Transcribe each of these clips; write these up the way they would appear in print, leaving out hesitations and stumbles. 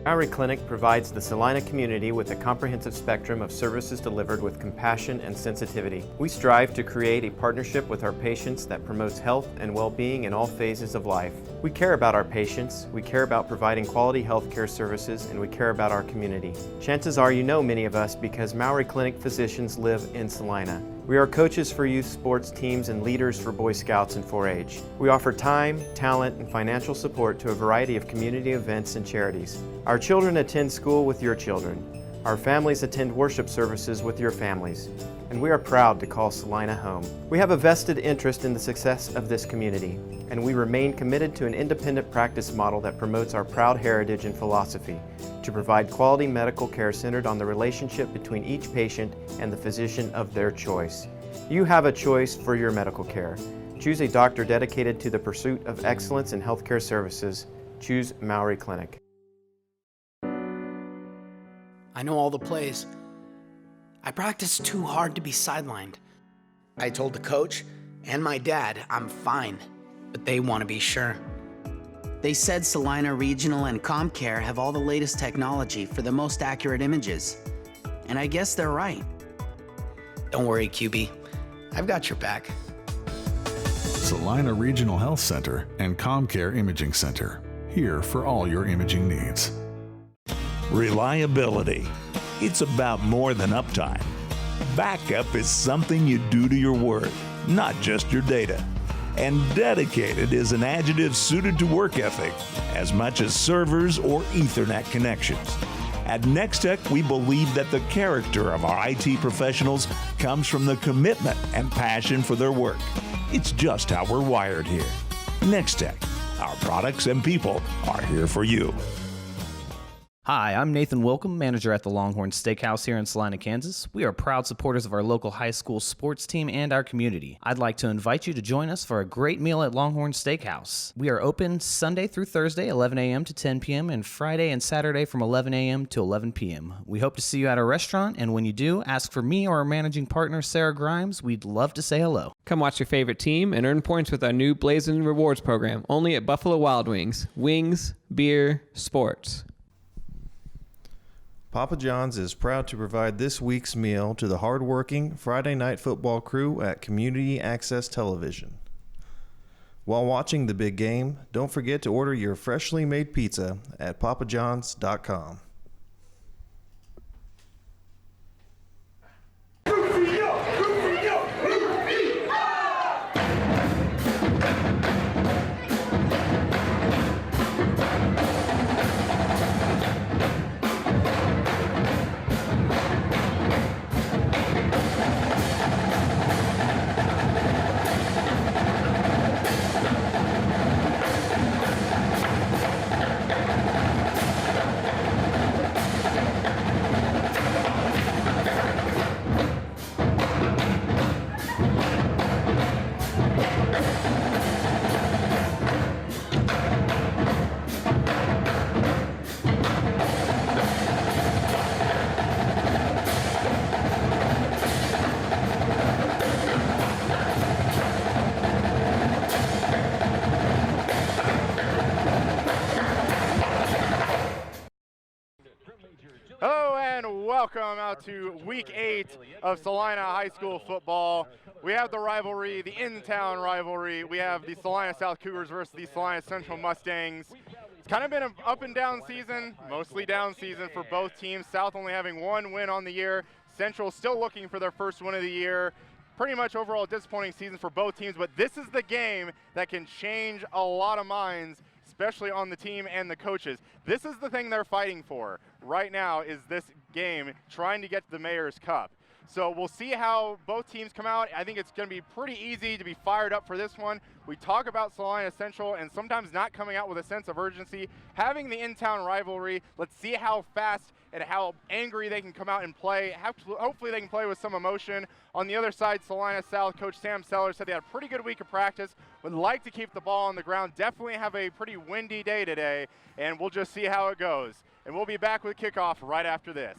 Our clinic provides the Salina community with a comprehensive spectrum of services delivered with compassion and sensitivity. We strive to create a partnership with our patients that promotes health and well-being in all phases of life. We care about our patients, we care about providing quality health care services, and we care about our community. Chances are you know many of us because Maury Clinic physicians live in Salina. We are coaches for youth sports teams and leaders for Boy Scouts and 4-H. We offer time, talent, and financial support to a variety of community events and charities. Our children attend school with your children. Our families attend worship services with your families. And we are proud to call Salina home. We have a vested interest in the success of this community, and we remain committed to an independent practice model that promotes our proud heritage and philosophy to provide quality medical care centered on the relationship between each patient and the physician of their choice. You have a choice for your medical care. Choose a doctor dedicated to the pursuit of excellence in healthcare services. Choose Maury Clinic. I know all the plays. I practiced too hard to be sidelined. I told the coach and my dad I'm fine, but they want to be sure. They said Salina Regional and ComCare have all the latest technology for the most accurate images. And I guess they're right. Don't worry, QB. I've got your back. Salina Regional Health Center and ComCare Imaging Center. Here for all your imaging needs. Reliability. It's about more than uptime. Backup is something you do to your work, not just your data. And dedicated is an adjective suited to work ethic as much as servers or Ethernet connections. At Nextech, we believe that the character of our IT professionals comes from the commitment and passion for their work. It's just how we're wired here. Nextech, our products and people are here for you. Hi, I'm Nathan Wilcom, manager at the Longhorn Steakhouse here in Salina, Kansas. We are proud supporters of our local high school sports team and our community. I'd like to invite you to join us for a great meal at Longhorn Steakhouse. We are open Sunday through Thursday, 11 a.m. to 10 p.m., and Friday and Saturday from 11 a.m. to 11 p.m. We hope to see you at our restaurant, and when you do, ask for me or our managing partner, Sarah Grimes. We'd love to say hello. Come watch your favorite team and earn points with our new Blazin' Rewards program, only at Buffalo Wild Wings. Wings, beer, sports. Papa John's is proud to provide this week's meal to the hardworking Friday night football crew at Community Access Television. While watching the big game, don't forget to order your freshly made pizza at papajohns.com. Hello and welcome out to week 8 of Salina High School football. We have the rivalry, the in-town rivalry. We have the Salina South Cougars versus the Salina Central Mustangs. It's kind of been an up and down season, mostly down season for both teams. South only having one win on the year. Central still looking for their first win of the year. Pretty much overall disappointing season for both teams, but this is the game that can change a lot of minds, especially on the team and the coaches. This is the thing they're fighting for right now, is this game, trying to get to the Mayor's Cup. So we'll see how both teams come out. I think it's going to be pretty easy to be fired up for this one. We talk about Salina Central and sometimes not coming out with a sense of urgency. Having the in-town rivalry, let's see how fast and how angry they can come out and play. Hopefully they can play with some emotion. On the other side, Salina South, Coach Sam Sellers said they had a pretty good week of practice, would like to keep the ball on the ground, definitely have a pretty windy day today, and we'll just see how it goes. And we'll be back with kickoff right after this.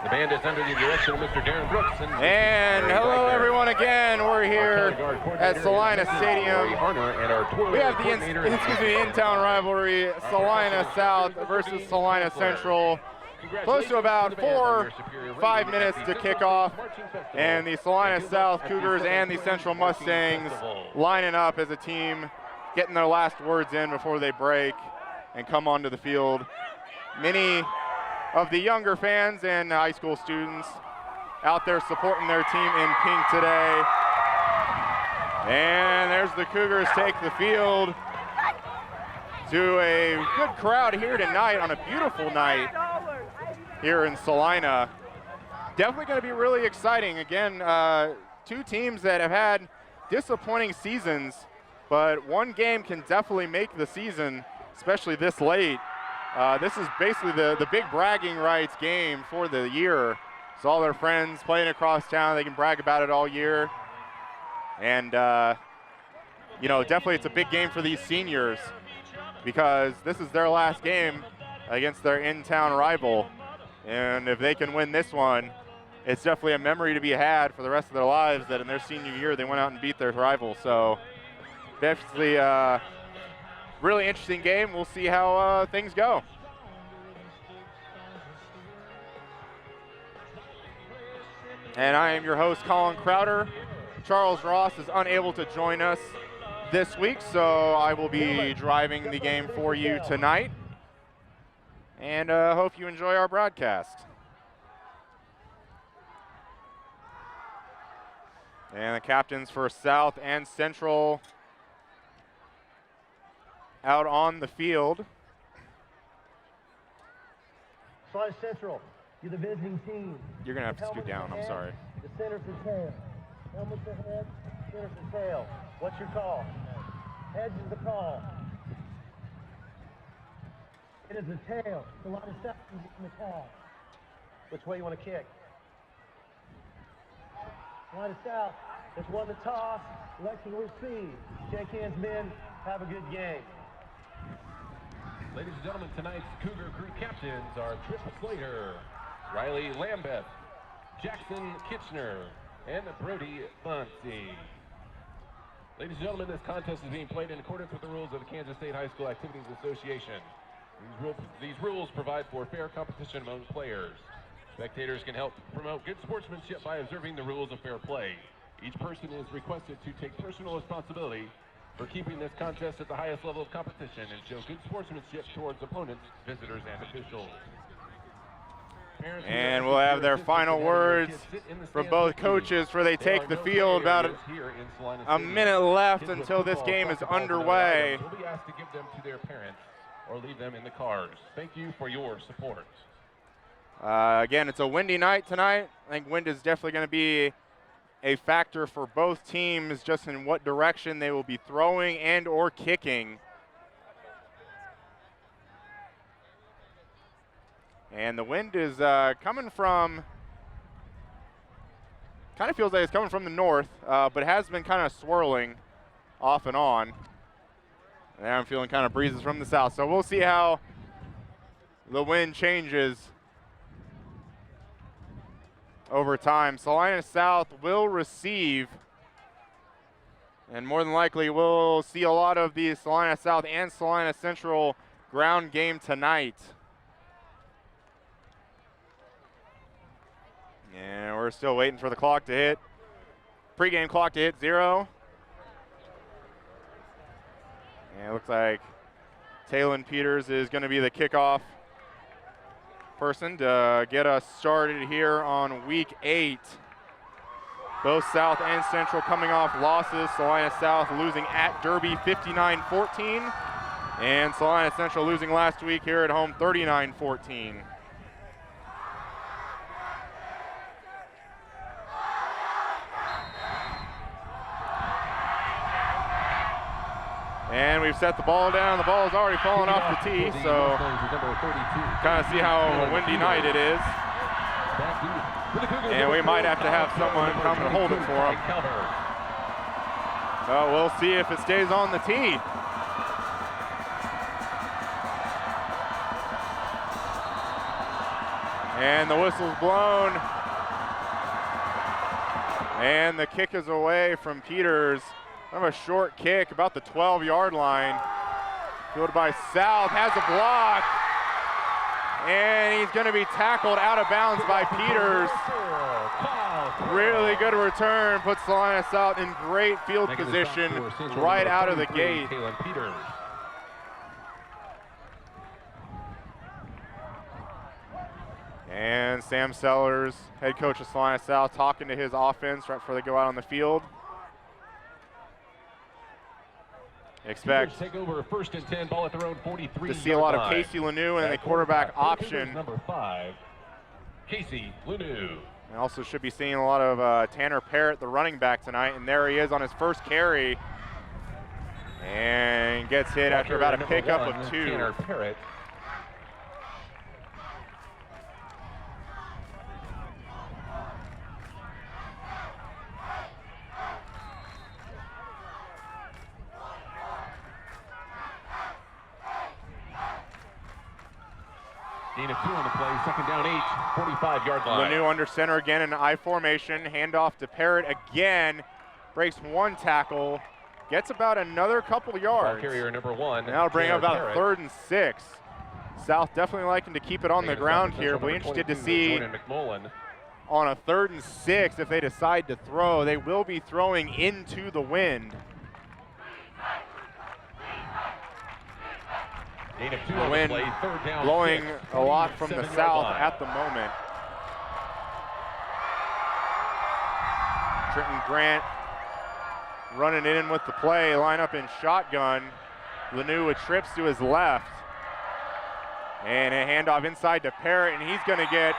The band is under the direction of Mr. Darren Brooks. And hello, everyone, again. We're here at Salina Stadium. We have the in-town rivalry, Salina South versus Salina Central. Close to about 4-5 minutes to kick off, and the Salina South Cougars and the Central Mustangs lining up as a team, getting their last words in before they break and come onto the field. Many of the younger fans and high school students out there supporting their team in pink today. And there's the Cougars take the field to a good crowd here tonight on a beautiful night here in Salina. Definitely going to be really exciting. Again, two teams that have had disappointing seasons, but one game can definitely make the season, especially this late. This is basically the big bragging rights game for the year. So all their friends playing across town, they can brag about it all year. And, you know, definitely it's a big game for these seniors because this is their last game against their in-town rival. And if they can win this one, it's definitely a memory to be had for the rest of their lives that in their senior year they went out and beat their rival. So definitely really interesting game. We'll see how things go. And I am your host, Colin Crowder. Charles Ross is unable to join us this week, so I will be driving the game for you tonight. And hope you enjoy our broadcast. And the captains for South and Central out on the field. Salina Central, you're the visiting team. You're going to have to scoot down, I'm sorry. The center for tail. Helmet to head, center for tail. What's your call? Heads is the call. It is a tail. Salina South is in the call. Which way you want to kick? Salina South has won the toss. Election will receive. Shake hands, men. Have a good game. Ladies and gentlemen, tonight's Cougar crew captains are Tripp Slater, Riley Lambeth, Jackson Kitchener, and Brody Bunsey. Ladies and gentlemen, this contest is being played in accordance with the rules of the Kansas State High School Activities Association. These rules provide for fair competition among players. Spectators can help promote good sportsmanship by observing the rules of fair play. Each person is requested to take personal responsibility for keeping this contest at the highest level of competition and show good sportsmanship towards opponents, visitors, and officials. And we'll have their final words from both coaches before they take the field. About a minute left until this game is underway. We'll be asked to give them to their parents or leave them in the cars. Thank you for your support. Again, it's a windy night tonight. I think wind is definitely going to be a factor for both teams just in what direction they will be throwing and or kicking. And the wind is coming from, kind of feels like it's coming from the north, but it has been kind of swirling off and on. And I'm feeling kind of breezes from the south. So we'll see how the wind changes over time. Salina South will receive, and more than likely we'll see a lot of the Salina South and Salina Central ground game tonight. And we're still waiting for the clock to hit, pregame clock to hit 0. And it looks like Taylon Peters is going to be the kickoff person to get us started here on week 8. Both South and Central coming off losses. Salina South losing at Derby 59-14, and Salina Central losing last week here at home 39-14. And we've set the ball down. The ball has already fallen off the tee, so kind of see how windy night it is. And we might have to have someone come and hold it for them. So we'll see if it stays on the tee. And the whistle's blown. And the kick is away from Peters. Kind of a short kick, about the 12-yard line. Fielded by South, has a block. And he's going to be tackled out of bounds by Peters. Really good return, puts Salina South in great field position right out of the gate. And Sam Sellers, head coach of Salina South, talking to his offense right before they go out on the field. Expect take over first and 10, ball at their own 43. To see a lot of Casey Lanou and the quarterback option. Number 5, Casey Lanou. And also should be seeing a lot of Tanner Parrott, the running back tonight, and there he is on his first carry. And gets hit after about a pickup of 2. Tanner Parrott. Gain of 2 on the play, second down 8, 45-yard line. Lanou under center again in I formation, handoff to Parrott again, breaks 1 tackle, gets about another couple yards. Ball carrier number 1. And that'll bring up about Parrott. a 3rd and 6. South definitely liking to keep it on the ground here, but interested to see on a 3rd and 6 if they decide to throw. They will be throwing into the wind. Gain of 2 on the Wind play, third down, blowing 6, a lot from the 47-yard south line. at the moment. Trenton Grant running in with the play, line up in shotgun. Lanou with trips to his left. And a handoff inside to Parrott, and he's going to get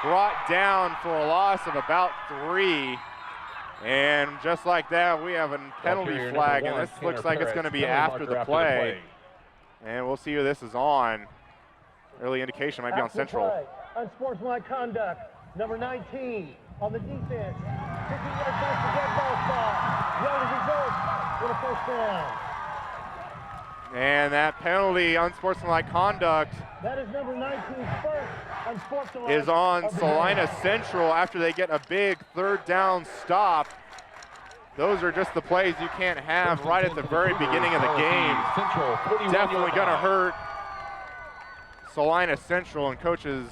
brought down for a loss of about 3. And just like that, we have a penalty flag, and this looks like it's going to be after the play. And we'll see who this is on. Early indication might be on Central. Unsportsmanlike conduct, number 19 on the defense. 50 yards back to dead ball spot. Yardage results with a first down. And that penalty, unsportsmanlike conduct, That is number 19's first unsportsmanlike is on of the Salina game. Central after they get a big 3rd down stop. Those are just the plays you can't have right at the very beginning of the game. Definitely going to hurt Salina Central, and coaches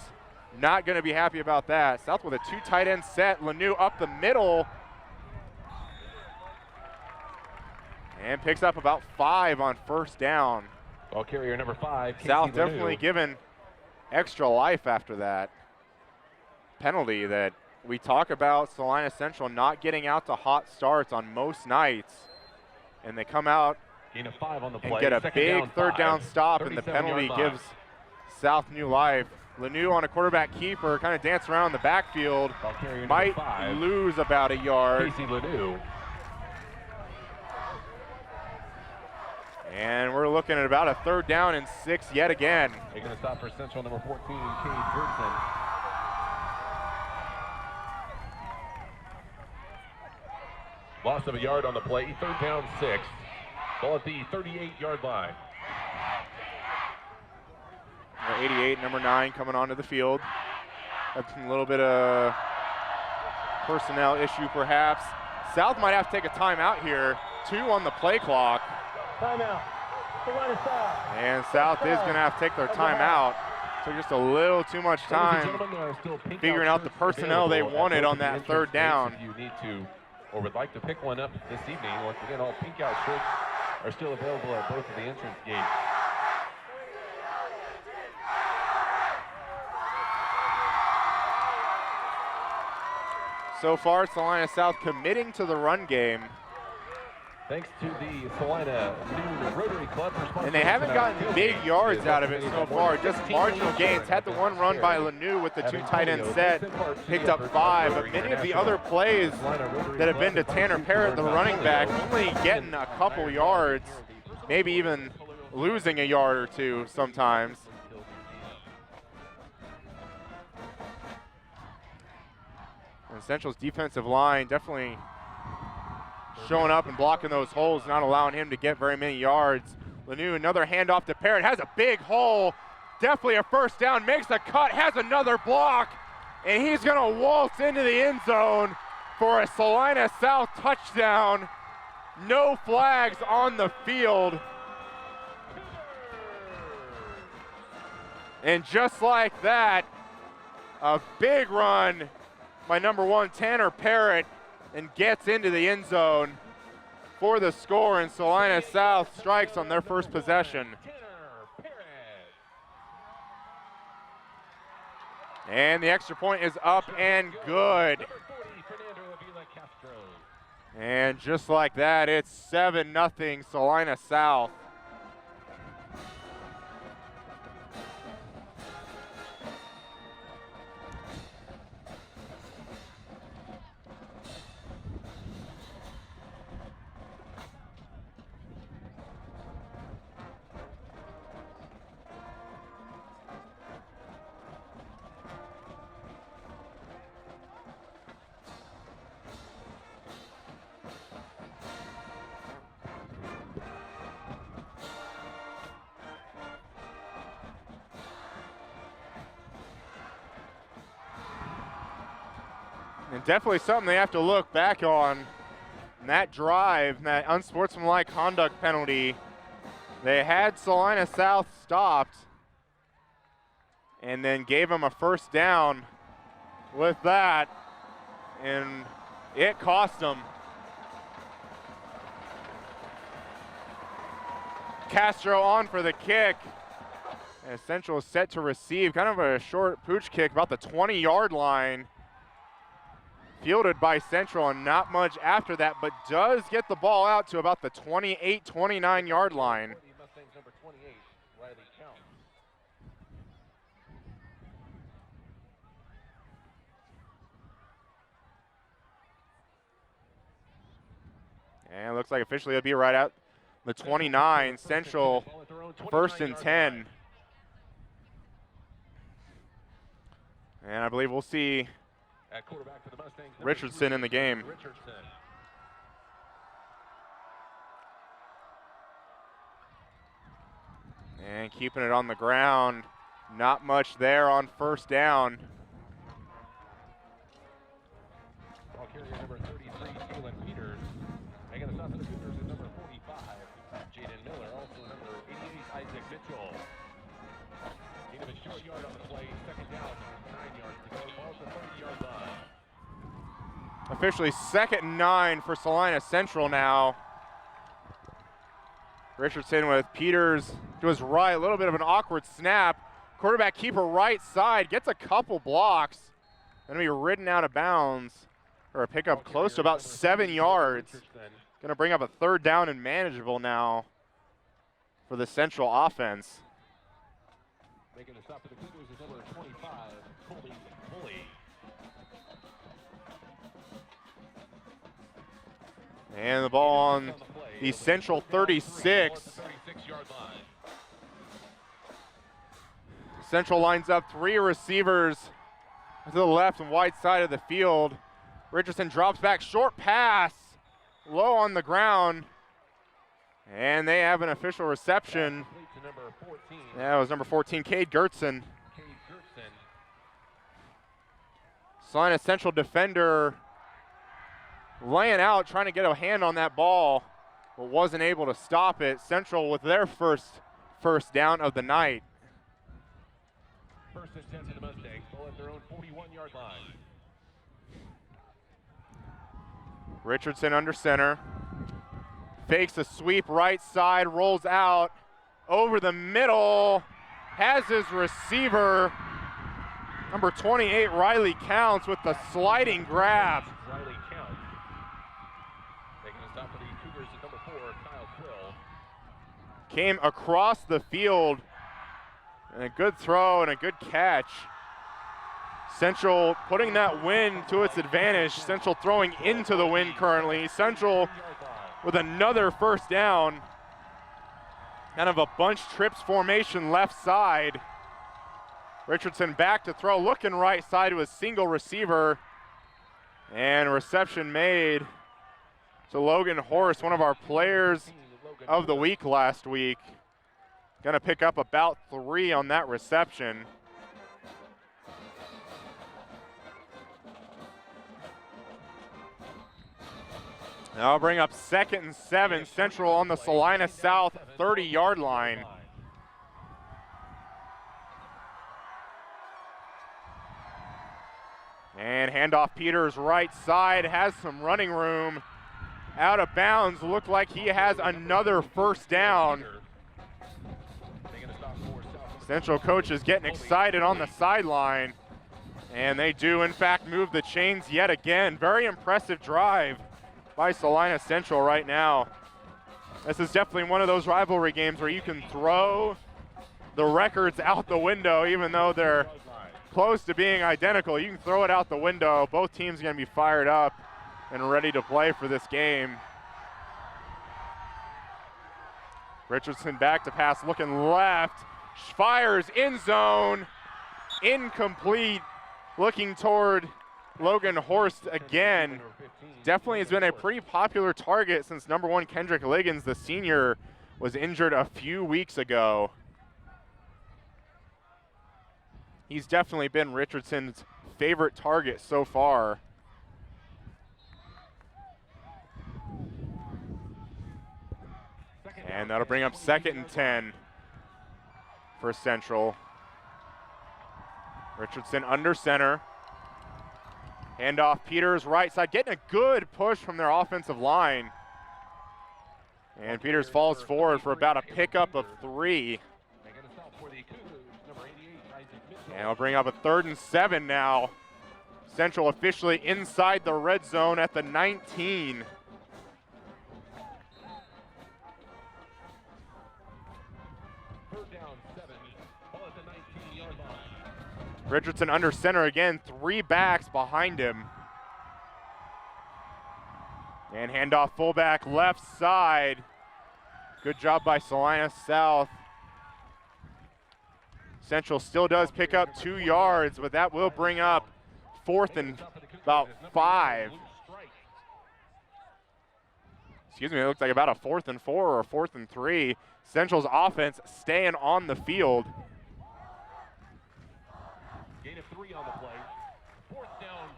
not going to be happy about that. South with a 2 tight end set. Lanou up the middle. And picks up about 5 on first down. Ball carrier number 5, Casey South Lanou. definitely given extra life after that penalty that we talk about Salina Central not getting out to hot starts on most nights. And they come out Gain of 5 on the play, and get a second big down, 3rd 5, down stop, and the 37-yard penalty line. gives South new life. Lanou on a quarterback keeper, kind of dance around the backfield. Ball carrier number Might 5, lose about a yard. Casey Lanou. And we're looking at about a 3rd down and 6 yet again. Making a stop for Central, number 14, Cade Goodson. Loss of a yard on the play, 3rd down 6. Ball at the 38-yard line. Number 88, number 9 coming onto the field. That's a little bit of personnel issue perhaps. South might have to take a timeout here. 2 on the play clock. Timeout. Salina South. And South is going to have to take their timeout. Took just a little too much time figuring out the personnel they wanted on that 3rd down. If you need to or would like to pick one up this evening, once again, all pink out shirts are still available at both of the entrance gates. So far, Salina South committing to the run game. Thanks to the Salina Noon Rotary Club. And they haven't gotten big yards out of it so far, just marginal gains. Had the 1 run by Lanou with the 2 tight end set, picked up 5. But many of the other plays that have been to Tanner Parrott, the running back, only getting a couple yards, maybe even losing a yard or 2 sometimes. And Central's defensive line definitely showing up and blocking those holes, not allowing him to get very many yards. Lanou, another handoff to Parrott, has a big hole, definitely a first down, makes the cut, has another block, and he's gonna waltz into the end zone for a Salina South touchdown. No flags on the field. And just like that, a big run by number 1, Tanner Parrott, and gets into the end zone for the score, and Salina South strikes on their first possession. And the extra point is up and good. And just like that, it's 7-0 Salina South. And definitely something they have to look back on. That drive, that unsportsmanlike conduct penalty, they had Salina South stopped and then gave them a first down with that, and it cost them. Castro on for the kick. And Central is set to receive, kind of a short pooch kick about the 20-yard line. Fielded by Central, and not much after that, but does get the ball out to about the 28, 29-yard line. And it looks like officially it'll be right at the 29. Central first and 10. And I believe we'll see Richardson in the game. And keeping it on the ground. Not much there on first down. Ball carrier number 33, Jalen Peters. Making the stop for the Cougars is number 45, Jaden Miller. Also number 88, Isaac Mitchell. Need of a short yard on the play. Second down, 9 yards to go. Ball at the 30-yard line. Officially 2nd and 9 for Salina Central now. Richardson with Peters to his right, a little bit of an awkward snap. Quarterback keeper right side, gets a couple blocks. Gonna be ridden out of bounds, or a pickup close to about 7 yards. Gonna bring up a third down and manageable now for the Central offense. Making the stop for the Cougars is number 25, Colby Pulley. And the ball on the Central 36. Central lines up 3 receivers to the left and wide side of the field. Richardson drops back, short pass, low on the ground. And they have an official reception. Yeah, it was number 14, Cade Gertson. Salina Central defender laying out, trying to get a hand on that ball, but wasn't able to stop it. Central with their first down of the night. First and 10 to the Mustangs, ball at their own 41-yard line. Richardson under center. Fakes a sweep right side, rolls out over the middle, has his receiver, number 28, Riley Counts, with the sliding grab. Riley Counts. Making the stop for the Cougars is number 4, Kyle Quill. Came across the field, and a good throw and a good catch. Central putting that win to its advantage. Central throwing into the wind currently. Central with another first down. Kind of a bunch trips formation left side. Richardson back to throw, looking right side to a single receiver. And reception made to Logan Horst, one of our players of the week last week. Gonna pick up about 3 on that reception. Now I'll bring up 2nd and 7, Central on the Salina South 30-yard line. And handoff Peters right side, has some running room. Out of bounds, looked like he has another first down. Central coach is getting excited on the sideline. And they do in fact move the chains yet again. Very impressive drive by Salina Central right now. This is definitely one of those rivalry games where you can throw the records out the window even though they're close to being identical. You can throw it out the window. Both teams are going to be fired up and ready to play for this game. Richardson back to pass, looking left. Fires in zone. Incomplete. Looking toward Logan Horst again. Definitely has been a pretty popular target since number 1 Kendrick Liggins, the senior, was injured a few weeks ago. He's definitely been Richardson's favorite target so far. And that'll bring up 2nd and 10 for Central. Richardson under center. Handoff Peters right side, getting a good push from their offensive line. And Peters falls forward for about a pickup of 3. And we'll bring up a 3rd and 7 now. Central officially inside the red zone at the 19. Richardson under center again, 3 backs behind him. And handoff fullback left side. Good job by Salina South. Central still does pick up 2 yards, but that will bring up 4th and about 5. Excuse me, it looks like about a 4th and 4 or a 4th and 3. Central's offense staying on the field. Gain of 3 on the play. 4th down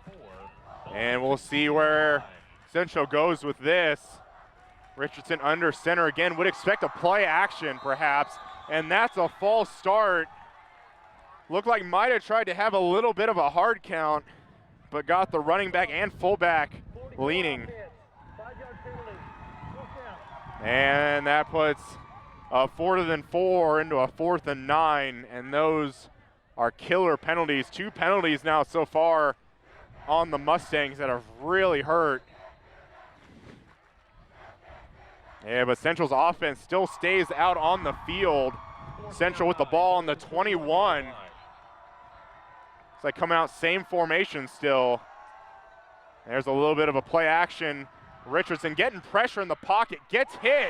4. And we'll see where Central goes with this. Richardson under center again. Would expect a play action perhaps. And that's a false start. Looked like might have tried to have a little bit of a hard count, but got the running back and fullback leaning. And that puts a 4th and 4 into a 4th and 9. And those are killer penalties. 2 penalties now so far on the Mustangs that have really hurt. Yeah, but Central's offense still stays out on the field. Central with the ball on the 21. It's like coming out same formation still. There's a little bit of a play action. Richardson getting pressure in the pocket, gets hit,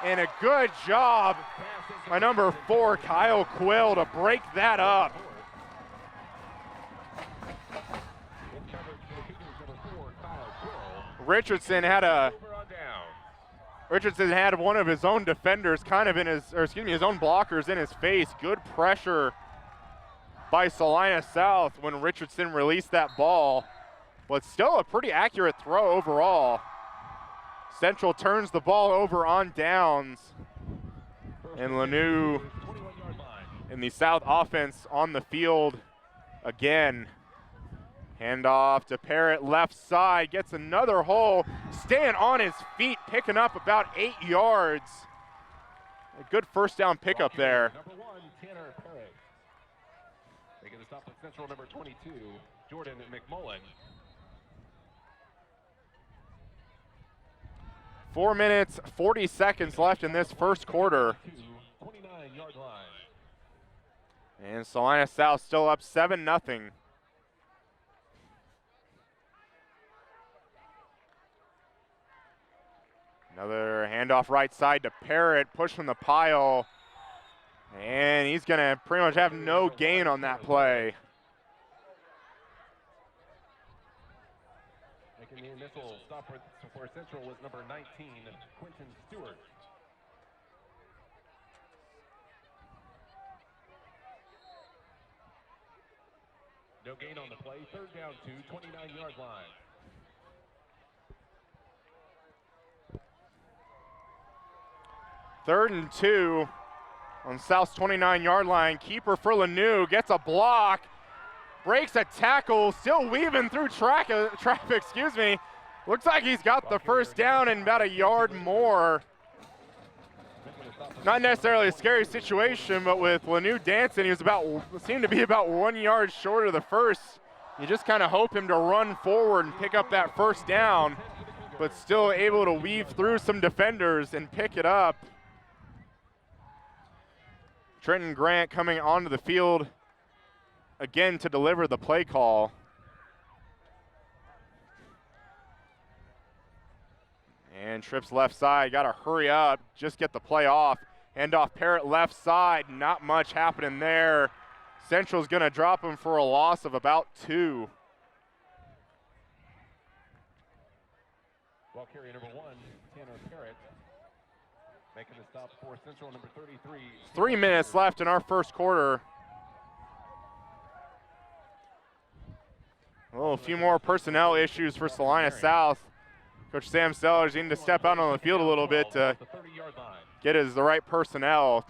and a good job by number 4, Kyle Quill, to break that up. Richardson had one of his own defenders kind of in his, or excuse me, his own blockers in his face. Good pressure by Salina South when Richardson released that ball, but still a pretty accurate throw overall. Central turns the ball over on downs, and Lanu in the South offense on the field again. Handoff to Parrott left side, gets another hole, staying on his feet, picking up about 8 yards. A good first down pickup there. Number 1, Tanner Perez. Making the stop with Central number 22, Jordan McMullen. 4 minutes, 40 seconds left in this first quarter. 29-yard line. And Salina South still up 7-0. Another handoff right side to Parrott, push from the pile. And he's going to pretty much have no gain on that play. Making the initial stop for Central was number 19, Quentin Stewart. No gain on the play. Third down to 29-yard line. Third and 2 on South's 29-yard line. Keeper for Lanou gets a block, breaks a tackle, still weaving through traffic, excuse me. Looks like he's got the first down and about a yard more. Not necessarily a scary situation, but with Lanou dancing, he seemed to be about 1 yard short of the first. You just kind of hope him to run forward and pick up that first down, but still able to weave through some defenders and pick it up. Trenton Grant coming onto the field again to deliver the play call. And trips left side, got to hurry up, just get the play off. Hand off Parrott left side, not much happening there. Central's going to drop him for a loss of about 2. Ball carrier number 1, Tanner Parrott. Making the stop for Central, number 33. 3 minutes left in our first quarter. Oh, a few more personnel issues for Salina South. Coach Sam Sellers needing to step out on the field a little bit to get the right personnel.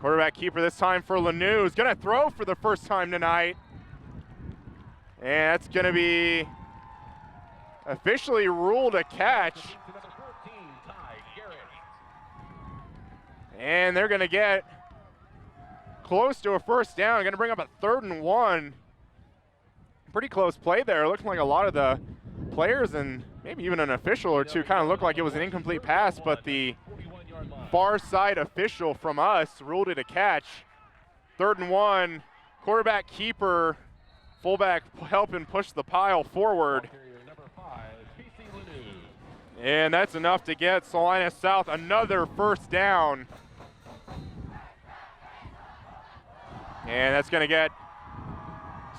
Quarterback keeper this time for Lanou is going to throw for the first time tonight. And that's going to be officially ruled a catch. And they're going to get close to a first down. Going to bring up a 3rd and 1. Pretty close play there. Looking like a lot of the players and maybe even an official or two kind of looked like it was an incomplete pass, but the far side official from us ruled it a catch. 3rd and 1. Quarterback keeper, fullback helping push the pile forward. And that's enough to get Salina South another first down. And that's going to get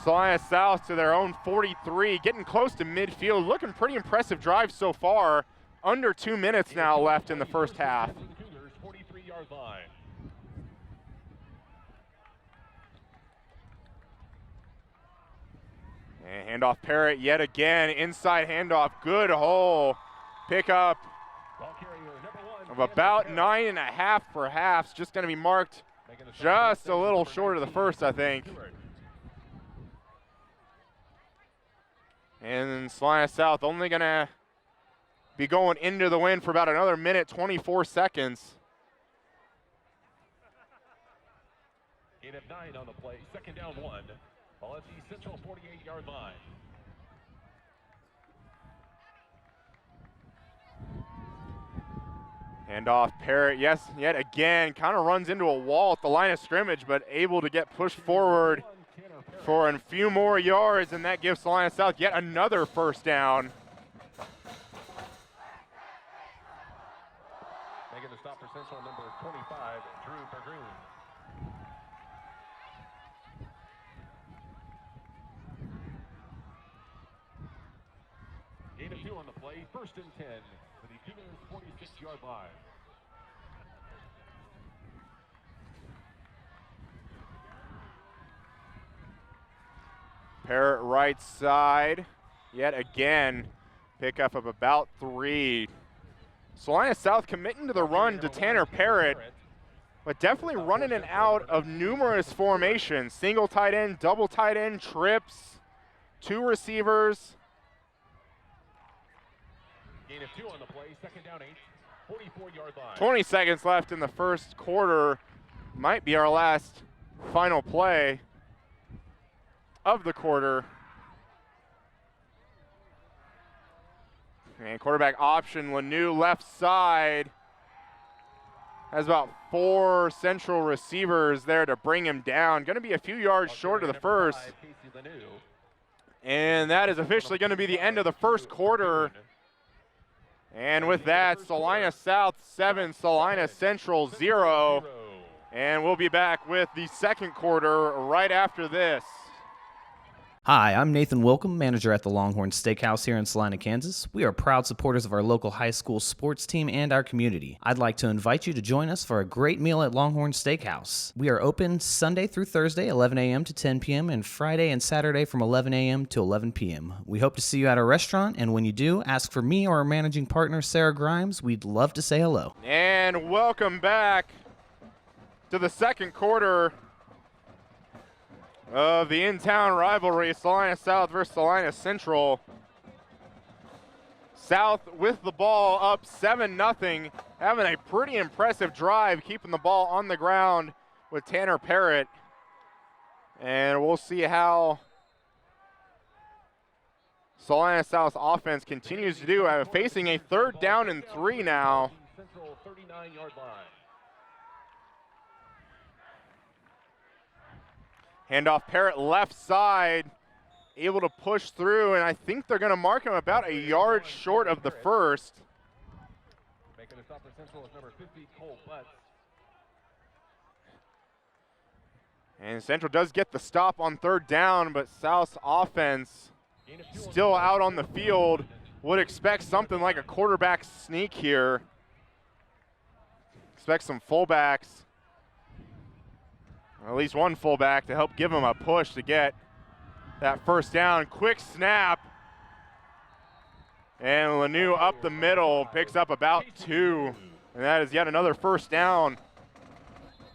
Salina South to their own 43, getting close to midfield. Looking pretty impressive drive so far. Under 2 minutes now left in the first half. And handoff Parrott yet again. Inside handoff, good hole. Pickup of about 9.5 perhaps. Just going to be marked just a little short of the first, I think. And Salina South only going to be going into the wind for about another minute, 24 seconds. Gain of 9 on the play, 2nd down 1. Ball at the Central 48-yard line. Handoff Parrott, yes, yet again, kind of runs into a wall at the line of scrimmage, but able to get pushed forward for a few more yards, and that gives Salina South yet another first down. Making the stop for Central, number 25, Drew Bergroon. Gain of 2 on the play, 1st and 10 for the Cougars' 46-yard line. Parrott right side, yet again, pickup of about 3. Salina South committing to the run to Tanner Parrott, but definitely running it out of numerous formations. Single tight end, double tight end, trips, 2 receivers. Gain of 2 on the play, 2nd down 8, 44-yard line. 20 seconds left in the first quarter. Might be our last final play of the quarter. And quarterback option, Lanou left side. Has about 4 Central receivers there to bring him down. Going to be a few yards short of the first. And that is officially going to be the end of the first quarter. And with that, Salina South 7, Salina Central 0. And we'll be back with the second quarter right after this. Hi, I'm Nathan Wilcom, manager at the Longhorn Steakhouse here in Salina, Kansas. We are proud supporters of our local high school sports team and our community. I'd like to invite you to join us for a great meal at Longhorn Steakhouse. We are open Sunday through Thursday, 11 a.m. to 10 p.m., and Friday and Saturday from 11 a.m. to 11 p.m. We hope to see you at our restaurant, and when you do, ask for me or our managing partner, Sarah Grimes. We'd love to say hello. And welcome back to the second quarter of the in-town rivalry, Salina South versus Salina Central. South with the ball up 7-0, having a pretty impressive drive, keeping the ball on the ground with Tanner Parrott. And we'll see how Salina South's offense continues to do. Facing a 3rd down and 3 now. Central 39-yard line. Handoff Parrott left side, able to push through, and I think they're going to mark him about a yard short of the first. Making a stop for Central is number 50, Cole Butts. And Central does get the stop on 3rd down, but South's offense still out on the field. Would expect something like a quarterback sneak here. Expect some fullbacks. At least one fullback to help give him a push to get that 1st down. Quick snap. And Lanu up the middle, picks up about 2. And that is yet another 1st down.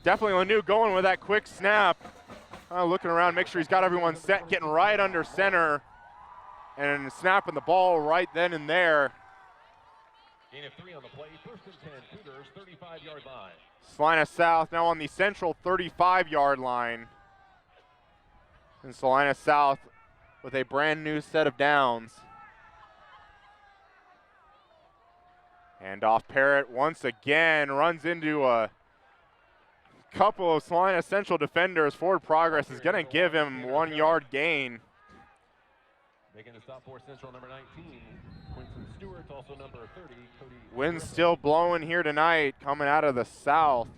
Definitely Lanu going with that quick snap. Looking around, make sure he's got everyone set, getting right under center. And snapping the ball right then and there. Gain of 3 on the play, 1st and 10, Cougars, 35-yard line. Salina South now on the Central 35-yard line. And Salina South with a brand new set of downs. Handoff Parrott once again runs into a couple of Salina Central defenders. Forward progress is going to give him 1-yard gain. Making a stop for Central, number 19, Quinton Stewart, also number 30, Cody. Wind's still blowing here tonight, coming out of the south.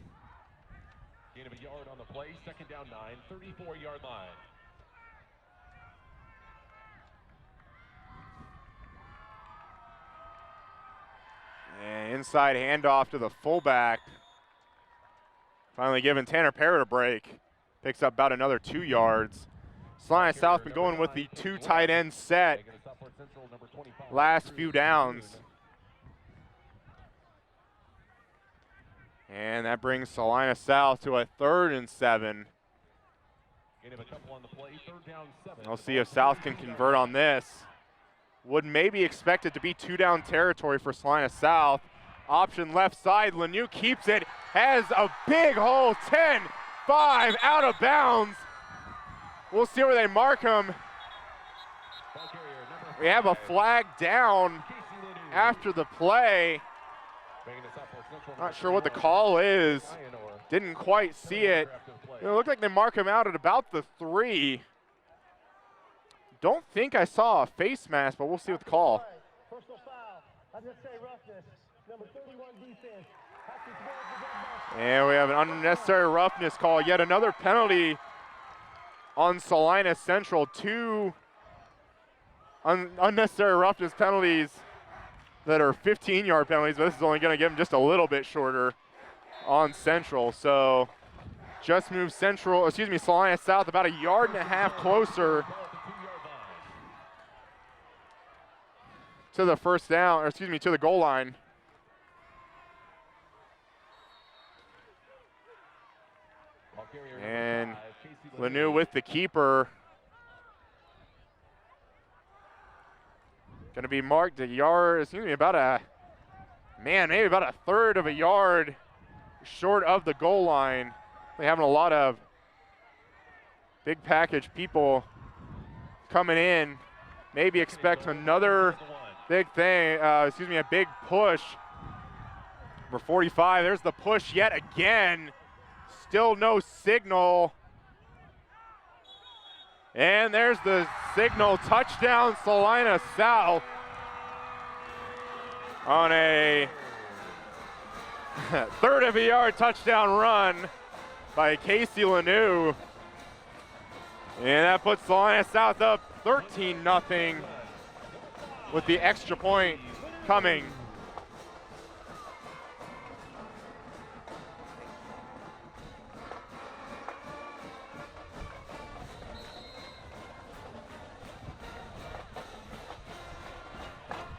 Gain of a yard on the play, 2nd down 9, 34-yard line. And inside handoff to the fullback. Finally giving Tanner Parrott a break. Picks up about another 2 yards. Salina South been going with the 2 tight end set last few downs. And that brings Salina South to a 3rd and 7. We'll see if South can convert on this. Would maybe expect it to be 2-down territory for Salina South. Option left side, Lanu keeps it, has a big hole, 10-5 out of bounds. We'll see where they mark him. We have a flag down after the play. Not sure what the call is. Didn't quite see it. It looked like they mark him out at about the 3. Don't think I saw a face mask, but we'll see what the call. Personal foul. Unnecessary roughness. Number 31 defense. And we have an unnecessary roughness call. Yet another penalty on Salina Central. 2 unnecessary roughness penalties that are 15-yard penalties, but this is only going to give them just a little bit shorter on Central. So just move Salina South about 1.5 yards closer to the 1st down, or to the goal line. And Lanu with the keeper. Going to be marked maybe about a 1/3 of a yard short of the goal line. They're having a lot of big package people coming in. Maybe expect another big thing, a big push. Number 45, there's the push yet again. Still no signal. And there's the signal, touchdown Salina South on a 1/3 of a yard touchdown run by Casey Lanu. And that puts Salina South up 13-0 with the extra point coming.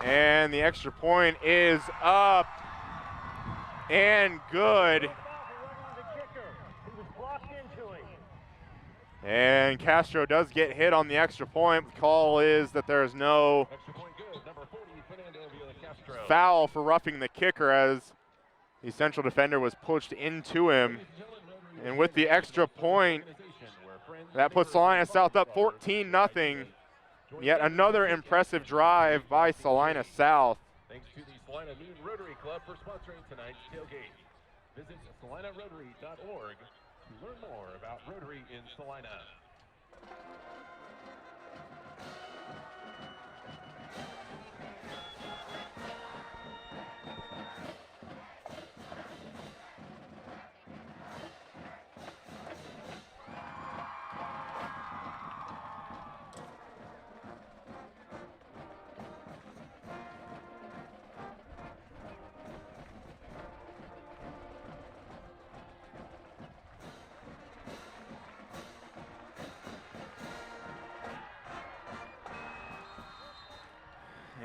And the extra point is up and good. And Castro does get hit on the extra point. The call is that there is no foul for roughing the kicker as the central defender was pushed into him. And with the extra point, that puts Salina South up 14-0. Yet another impressive drive by Salina South. Thanks to the Salina Noon Rotary Club for sponsoring tonight's tailgate. Visit salinarotary.org to learn more about Rotary in Salina.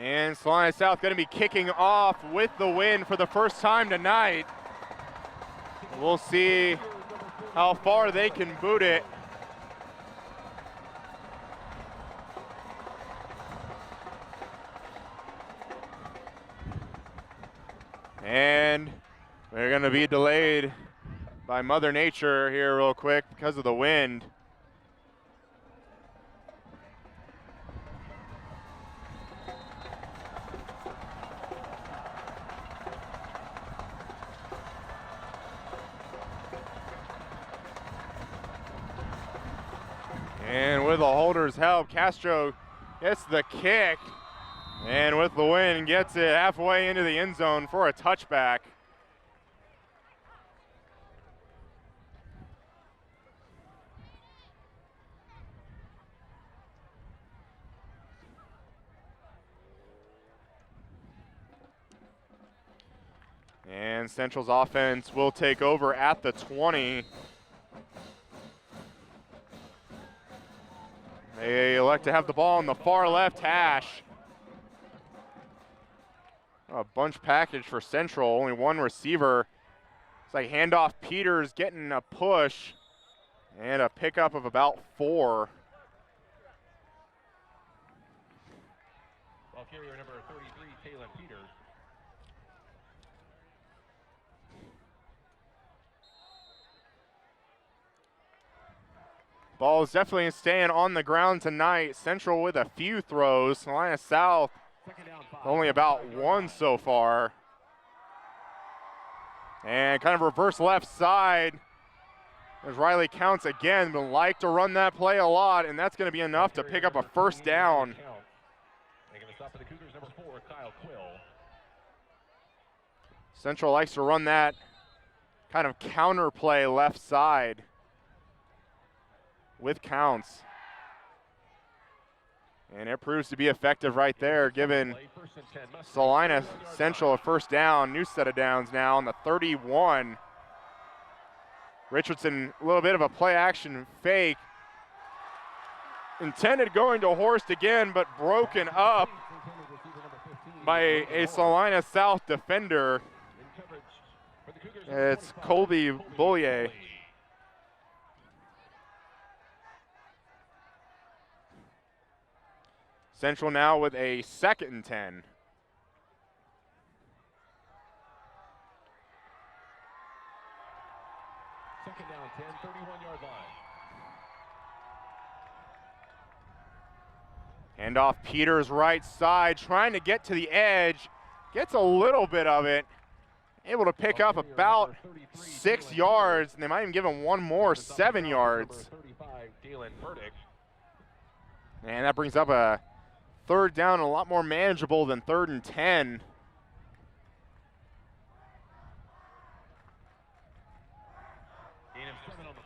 And Salina South going to be kicking off with the win for the first time tonight. We'll see how far they can boot it. And they're going to be delayed by Mother Nature here real quick because of the wind. And with the holder's help, Castro gets the kick, and with the wind gets it halfway into the end zone for a touchback. And Central's offense will take over at the 20. They elect to have the ball on the far left hash. A bunch package for Central, only one receiver. It's like handoff Peters getting a push and a pickup of about 4. Ball carrier number 33, Taylor Peters. Ball is definitely staying on the ground tonight. Central with a few throws. Salina South only about 1 so far. And kind of reverse left side. As Riley counts again, but like to run that play a lot, and that's going to be enough to pick up a first down. Making the stop for the Cougars, number 4, Kyle Quill. Central likes to run that kind of counter play left side with counts. And it proves to be effective right there, giving Salina Central a first down, new set of downs now on the 31. Richardson, a little bit of a play action fake. Intended going to Horst again, but broken up by a Salina South defender. It's Colby Bollier. Central now with a 2nd and 10. Second down, 10, 31-yard line. Handoff Peters right side, trying to get to the edge. Gets a little bit of it. Able to pick up about 6 yards, and they might even give him one more, 7 yards. And that brings up a 3rd down, a lot more manageable than 3rd and 10. Gain of 7 on the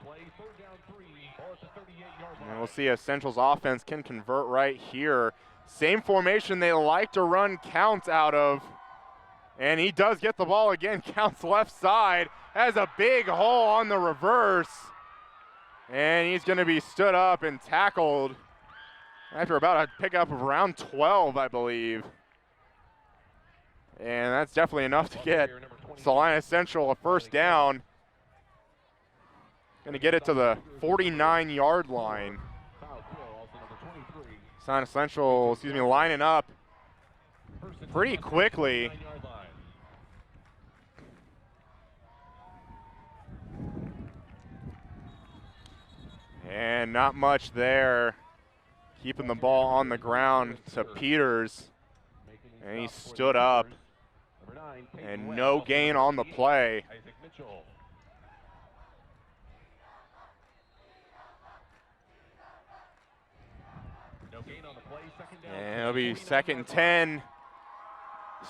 And we'll see if Central's offense can convert right here. Same formation they like to run Counts out of. And he does get the ball again. Counts left side. Has a big hole on the reverse. And he's going to be stood up and tackled after about a pickup of around 12, I believe. And that's definitely enough to get Salina Central a first down. Going to get it to the 49-yard line. Salina Central, lining up pretty quickly. And not much there. Keeping the ball on the ground to Peters. And he stood up. And no gain on the play. And it'll be 2nd and 10.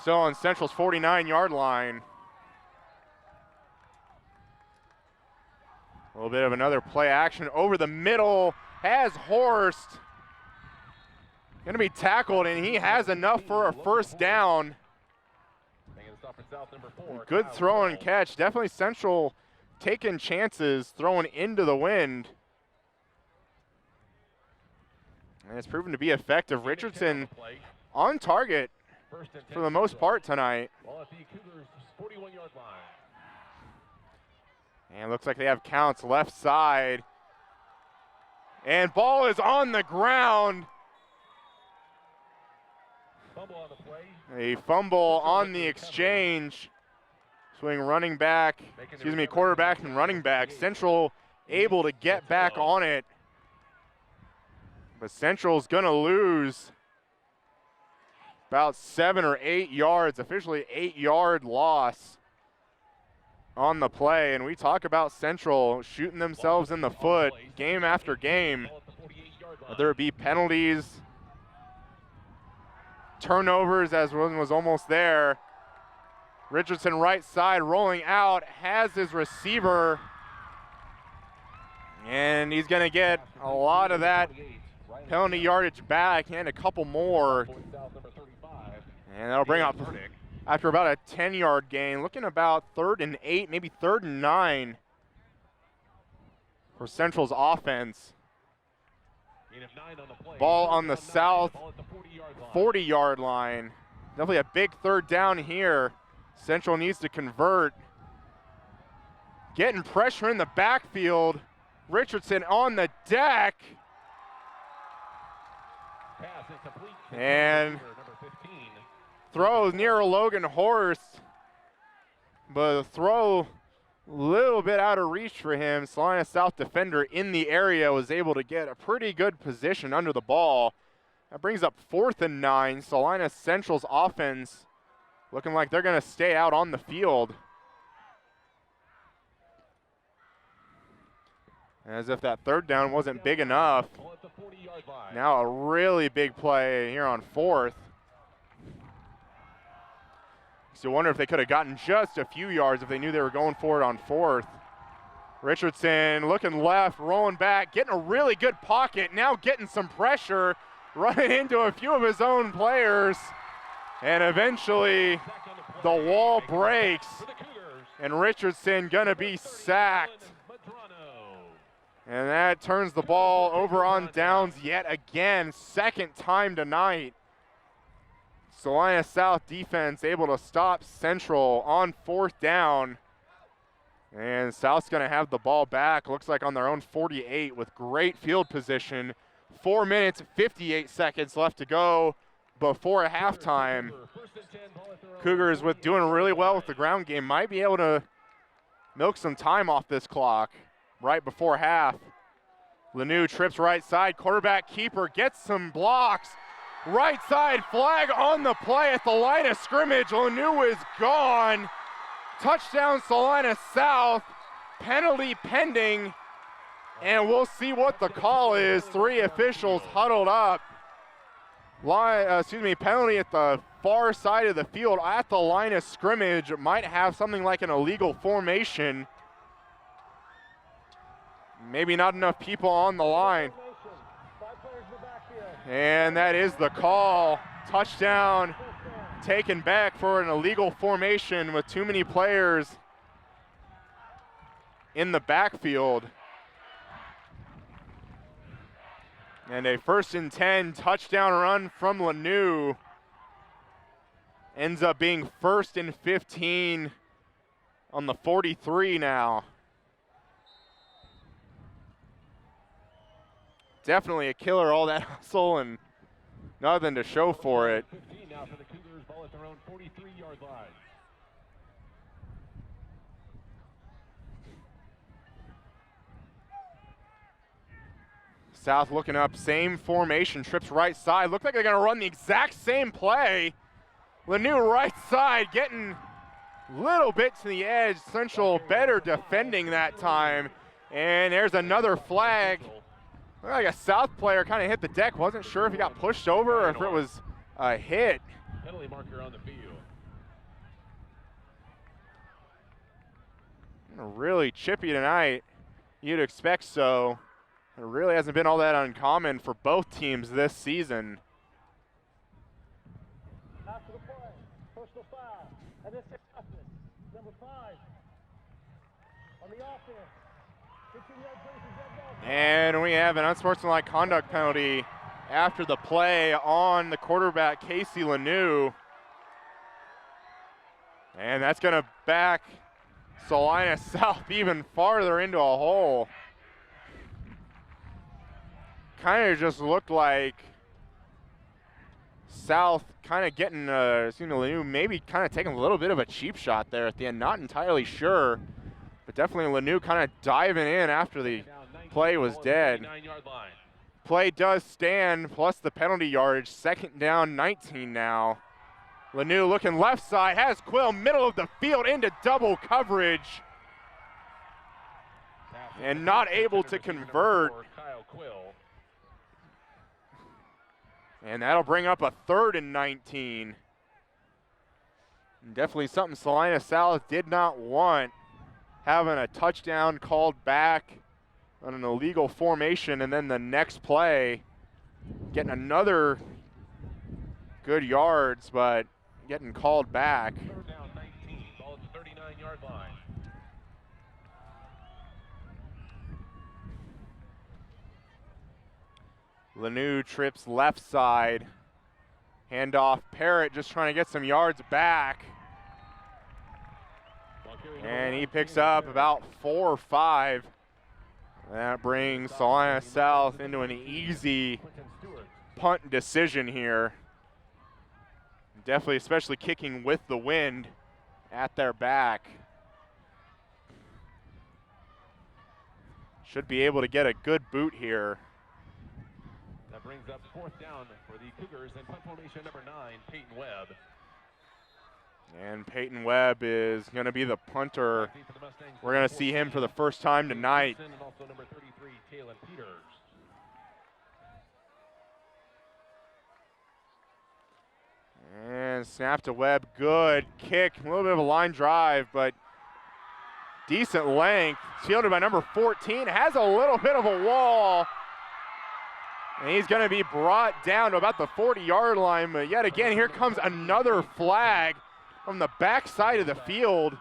Still on Central's 49-yard line. A little bit of another play action over the middle. Has Horst. Going to be tackled, and he has enough for a first down. Good throw and catch. Definitely Central taking chances, throwing into the wind. And it's proven to be effective. Richardson on target for the most part tonight. And looks like they have Counts left side. And ball is on the ground. A fumble on the exchange. Swing running back, quarterback and running back. Central able to get back on it. But Central's gonna lose about 7 or 8 yards, officially 8-yard loss on the play. And we talk about Central shooting themselves in the foot game after game. Whether it be penalties, turnovers, as one was almost there. Richardson right side rolling out, has his receiver. And he's gonna get a lot of that penalty yardage back and a couple more. And that'll bring up, after about a 10-yard gain, looking about 3rd and 8, maybe 3rd and 9 for Central's offense. Ball on the south 40-yard line. Definitely a big 3rd down here. Central needs to convert. Getting pressure in the backfield. Richardson on the deck. And throws near Logan Horst, but the throw a little bit out of reach for him. Salina South defender in the area was able to get a pretty good position under the ball. That brings up 4th and 9. Salina Central's offense looking like they're going to stay out on the field. As if that 3rd down wasn't big enough. Now a really big play here on 4th. So I wonder if they could have gotten just a few yards if they knew they were going for it on 4th. Richardson looking left, rolling back, getting a really good pocket, now getting some pressure, running into a few of his own players. And eventually the wall breaks and Richardson gonna be sacked. And that turns the ball over on downs yet again, 2nd time tonight. Salina South defense able to stop Central on 4th down. And South's gonna have the ball back, looks like on their own 48 with great field position. 4 minutes, 58 seconds left to go before halftime. Cougars with doing really well with the ground game might be able to milk some time off this clock right before half. Lanou trips right side, quarterback keeper gets some blocks. Right side flag on the play at the line of scrimmage. Lanou is gone. Touchdown Salina South. Penalty pending. And we'll see what the call is. 3 officials huddled up. Penalty at the far side of the field at the line of scrimmage. It might have something like an illegal formation. Maybe not enough people on the line. And that is the call. Touchdown taken back for an illegal formation with too many players in the backfield. And a 1st and 10 touchdown run from Lanoux ends up being 1st and 15 on the 43 now. Definitely a killer, all that hustle and nothing to show for it. 15 now for the Cougars, ball at their own 43-yard line. South looking up, same formation, trips right side. Look like they're gonna run the exact same play. Lanoux right side, getting a little bit to the edge. Central better defending that time. And there's another flag. Looked like a South player kind of hit the deck. Wasn't sure if he got pushed over or if it was a hit. Penalty marker on the field. Really chippy tonight. You'd expect so. It really hasn't been all that uncommon for both teams this season. After the play, personal foul, and this is toughness. Number 5 on the offense. 15-yard penalty, And we have an unsportsmanlike conduct penalty after the play on the quarterback, Casey Lanoux. And that's going to back Salina South even farther into a hole. Kind of just looked like South kind of getting, Lanoux maybe kind of taking a little bit of a cheap shot there at the end. Not entirely sure, but definitely Lanoux kind of diving in after the play was dead. Play does stand, plus the penalty yardage. 2nd down, 19 now. Lanoux looking left side, has Quill middle of the field into double coverage. And not able to convert. And that'll bring up a 3rd and 19. And definitely something Salina South did not want. Having a touchdown called back on an illegal formation, and then the next play getting another good yards, but getting called back. 3rd down, 19, ball at the 39-yard line. Lanoux trips left side. Handoff, Parrott just trying to get some yards back. And he picks up about 4 or 5. That brings Salina South into an easy punt decision here. Definitely, especially kicking with the wind at their back. Should be able to get a good boot here. That brings up 4th down for the Cougars and punt formation number 9, Peyton Webb. And Peyton Webb is going to be the punter. We're going to see him for the first time tonight. And also number 33, Taylor Peters. And snap to Webb, good kick, a little bit of a line drive, but decent length. Fielded by number 14, has a little bit of a wall. And he's going to be brought down to about the 40-yard line, but yet again, here comes another flag from the back side of the field,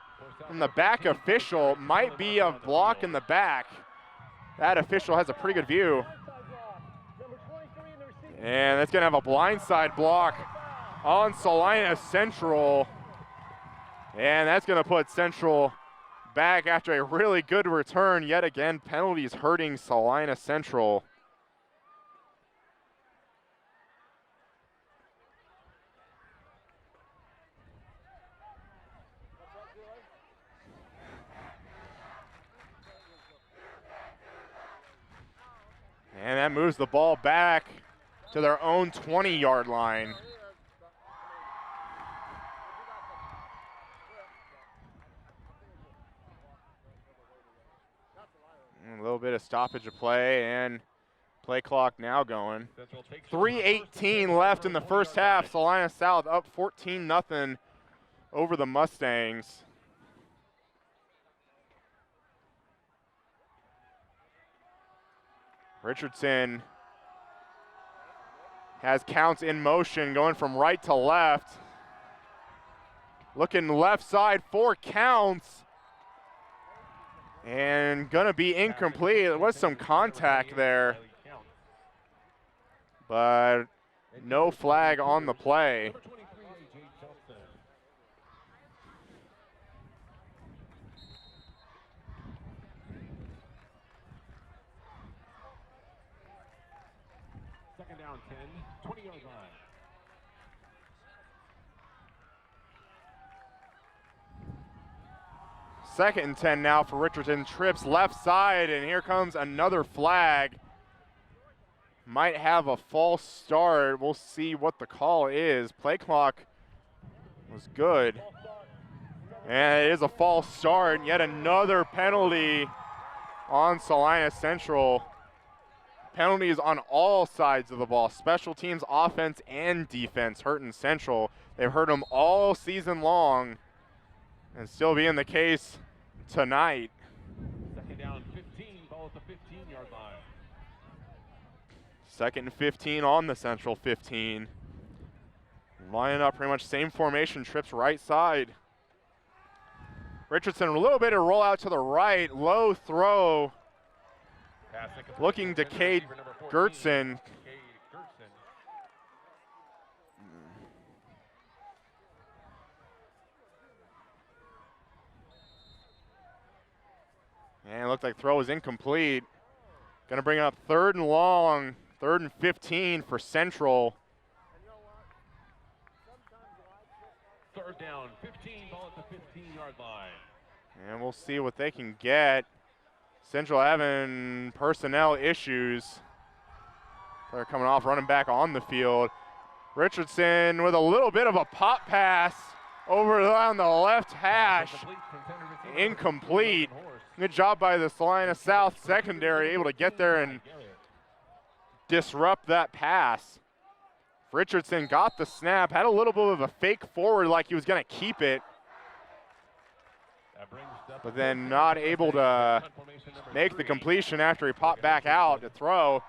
from the back official. Might be a block in the back. That official has a pretty good view. And that's going to have a blindside block on Salina Central. And that's going to put Central back after a really good return. Yet again, penalties hurting Salina Central. And that moves the ball back to their own 20-yard line. A little bit of stoppage of play and play clock now going. 3:18 left in the first half. Salina South up 14-0 over the Mustangs. Richardson has counts in motion, going from right to left. Looking left side, 4 counts. And gonna be incomplete. There was some contact there, but no flag on the play. Second down 10, 20-yard line. Second and 10 now for Richardson. Trips left side, and here comes another flag. Might have a false start. We'll see what the call is. Play clock was good. And it is a false start. And yet another penalty on Salina Central. Penalties on all sides of the ball. Special teams, offense, and defense hurting Central. They've hurt them all season long. And still being the case tonight. Second down 15, ball at the 15-yard line. Second and 15 on the Central 15. Lining up pretty much same formation, Trips right side. Richardson, a little bit of rollout to the right, low throw. Looking to Cade Gertson. And it looked like throw was incomplete. Gonna bring up 3rd and long, 3rd and 15 for Central. Third down, 15, ball at the 15-yard line. And we'll see what they can get. Central having personnel issues. They're coming off running back on the field. Richardson with a little bit of a pop pass over on the left hash. Incomplete. Good job by the Salina South secondary, able to get there and disrupt that pass. Richardson got the snap, had a little bit of a fake forward like he was going to keep it, but then not able to make the completion after he popped back out to throw.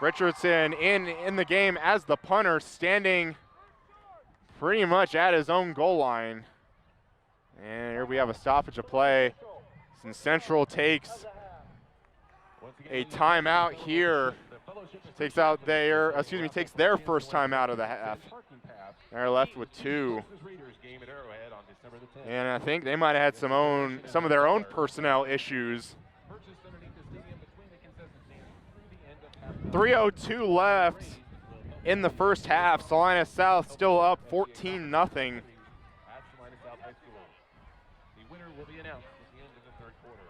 Richardson in the game as the punter, standing pretty much at his own goal line. And here we have a stoppage of play. And Central takes a timeout here. Takes their first time out of the half. They're left with 2. And I think they might have had some of their own personnel issues. 3:02 left in the first half. Salina South still up 14-0. At Salina South High School. The winner will be announced at the end of the third quarter.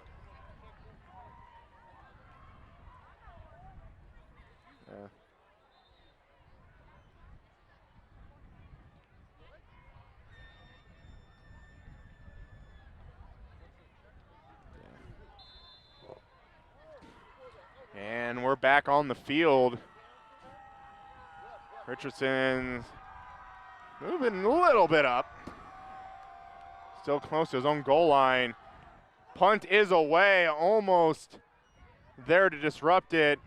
And we're back on the field. Richardson moving a little bit up. Still close to his own goal line. Punt is away, almost there to disrupt it.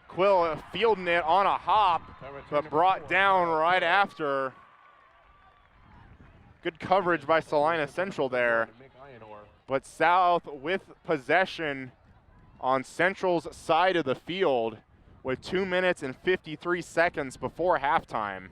Quill fielding it on a hop, but brought down right after. Good coverage by Salina Central there. But South with possession on Central's side of the field with 2 minutes and 53 seconds before halftime.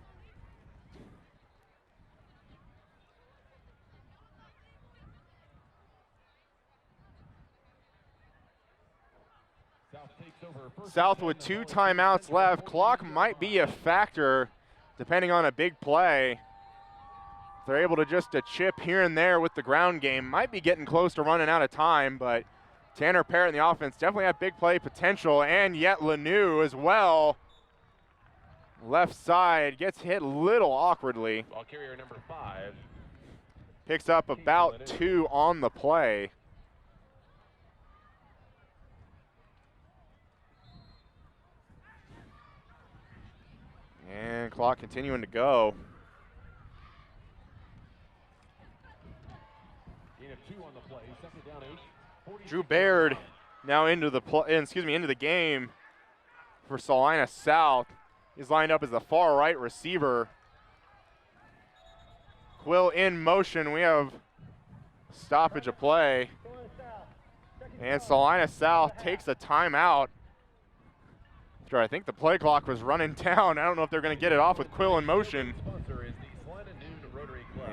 South with 2 timeouts left. Clock might be a factor depending on a big play. If they're able to just chip here and there with the ground game, might be getting close to running out of time, but Tanner Parrott in the offense definitely have big play potential, and yet Lanou as well. Left side gets hit a little awkwardly. Ball carrier number 5. Picks up about 2 on the play. And clock continuing to go. Gain of 2 on the play. Second down 8. Drew Baird now into the game for Salina South. He's lined up as the far right receiver. Quill in motion. We have stoppage of play. And Salina South takes a timeout. After I think the play clock was running down. I don't know if they're going to get it off with Quill in motion.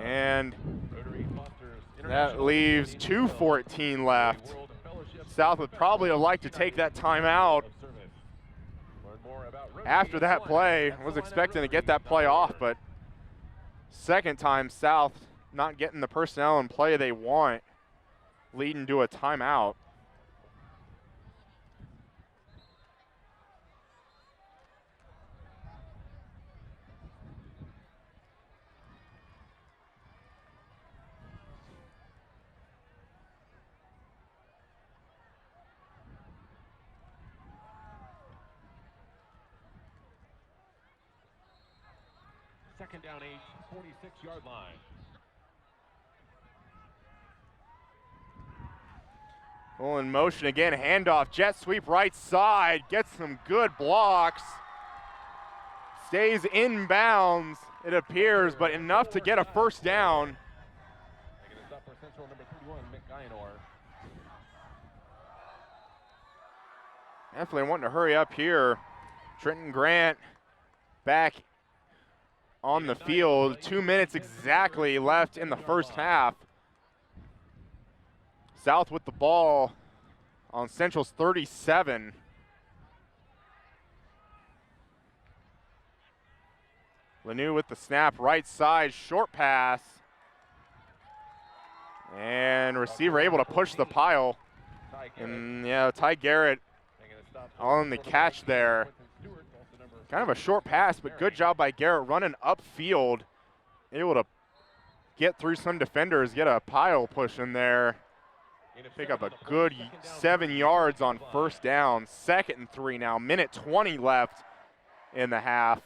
And that leaves 2:14 left. South would probably have liked to take that timeout after that play. Was expecting to get that play off, but second time South not getting the personnel and play they want, leading to a timeout. Second down 8, 46-yard line. Well, in motion again, handoff, jet sweep right side, gets some good blocks. Stays inbounds, it appears, but enough to get a first down. Taking this up for Central, number 31, Mick Guyanor. Definitely wanting to hurry up here. Trenton Grant back on the field. 2 minutes exactly left in the first half. South with the ball on Central's 37. Lanu with the snap, right side, short pass. And receiver able to push the pile. And yeah, Ty Garrett on the catch there. Kind of a short pass, but good job by Garrett running upfield. Able to get through some defenders, get a pile push in there. Pick up a good 7 yards on first down. 2nd and 3 now, minute 20 left in the half.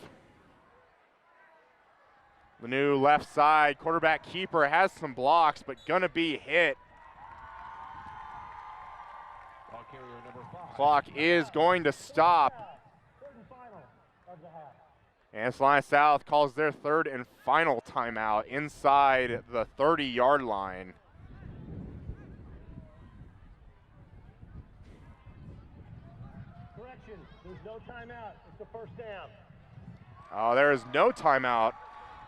The new left side, quarterback keeper has some blocks, but gonna be hit. Clock is going to stop. And Salina South calls their third and final timeout inside the 30-yard line. Correction, there's no timeout. It's the first down. Oh, there is no timeout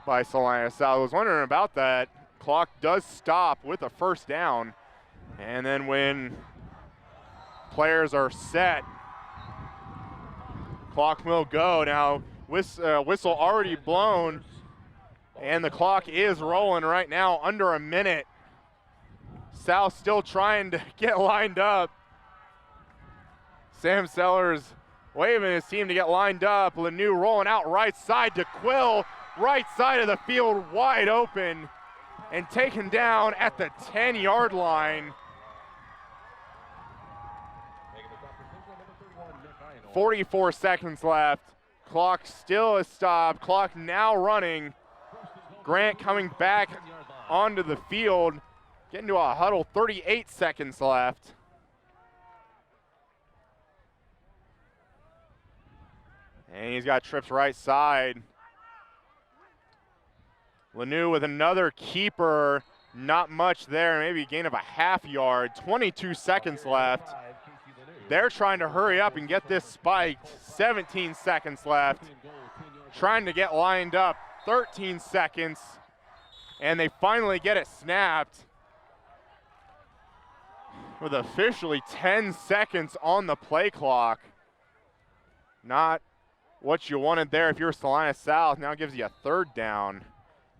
by Salina South. I was wondering about that. Clock does stop with a first down. And then when players are set, clock will go. Now, whistle already blown, and the clock is rolling right now, under a minute. South still trying to get lined up. Sam Sellers waving his team to get lined up. Lanu rolling out right side to Quill, right side of the field, wide open, and taken down at the 10-yard line. 44 seconds left. Clock still is stopped. Clock now running. Grant coming back onto the field. Getting to a huddle, 38 seconds left. And he's got trips right side. Lanu with another keeper. Not much there, maybe a gain of a half yard. 22 seconds left. They're trying to hurry up and get this spiked. 17 seconds left. Trying to get lined up. 13 seconds. And they finally get it snapped. With officially 10 seconds on the play clock. Not what you wanted there if you're Salina South. Now gives you a third down.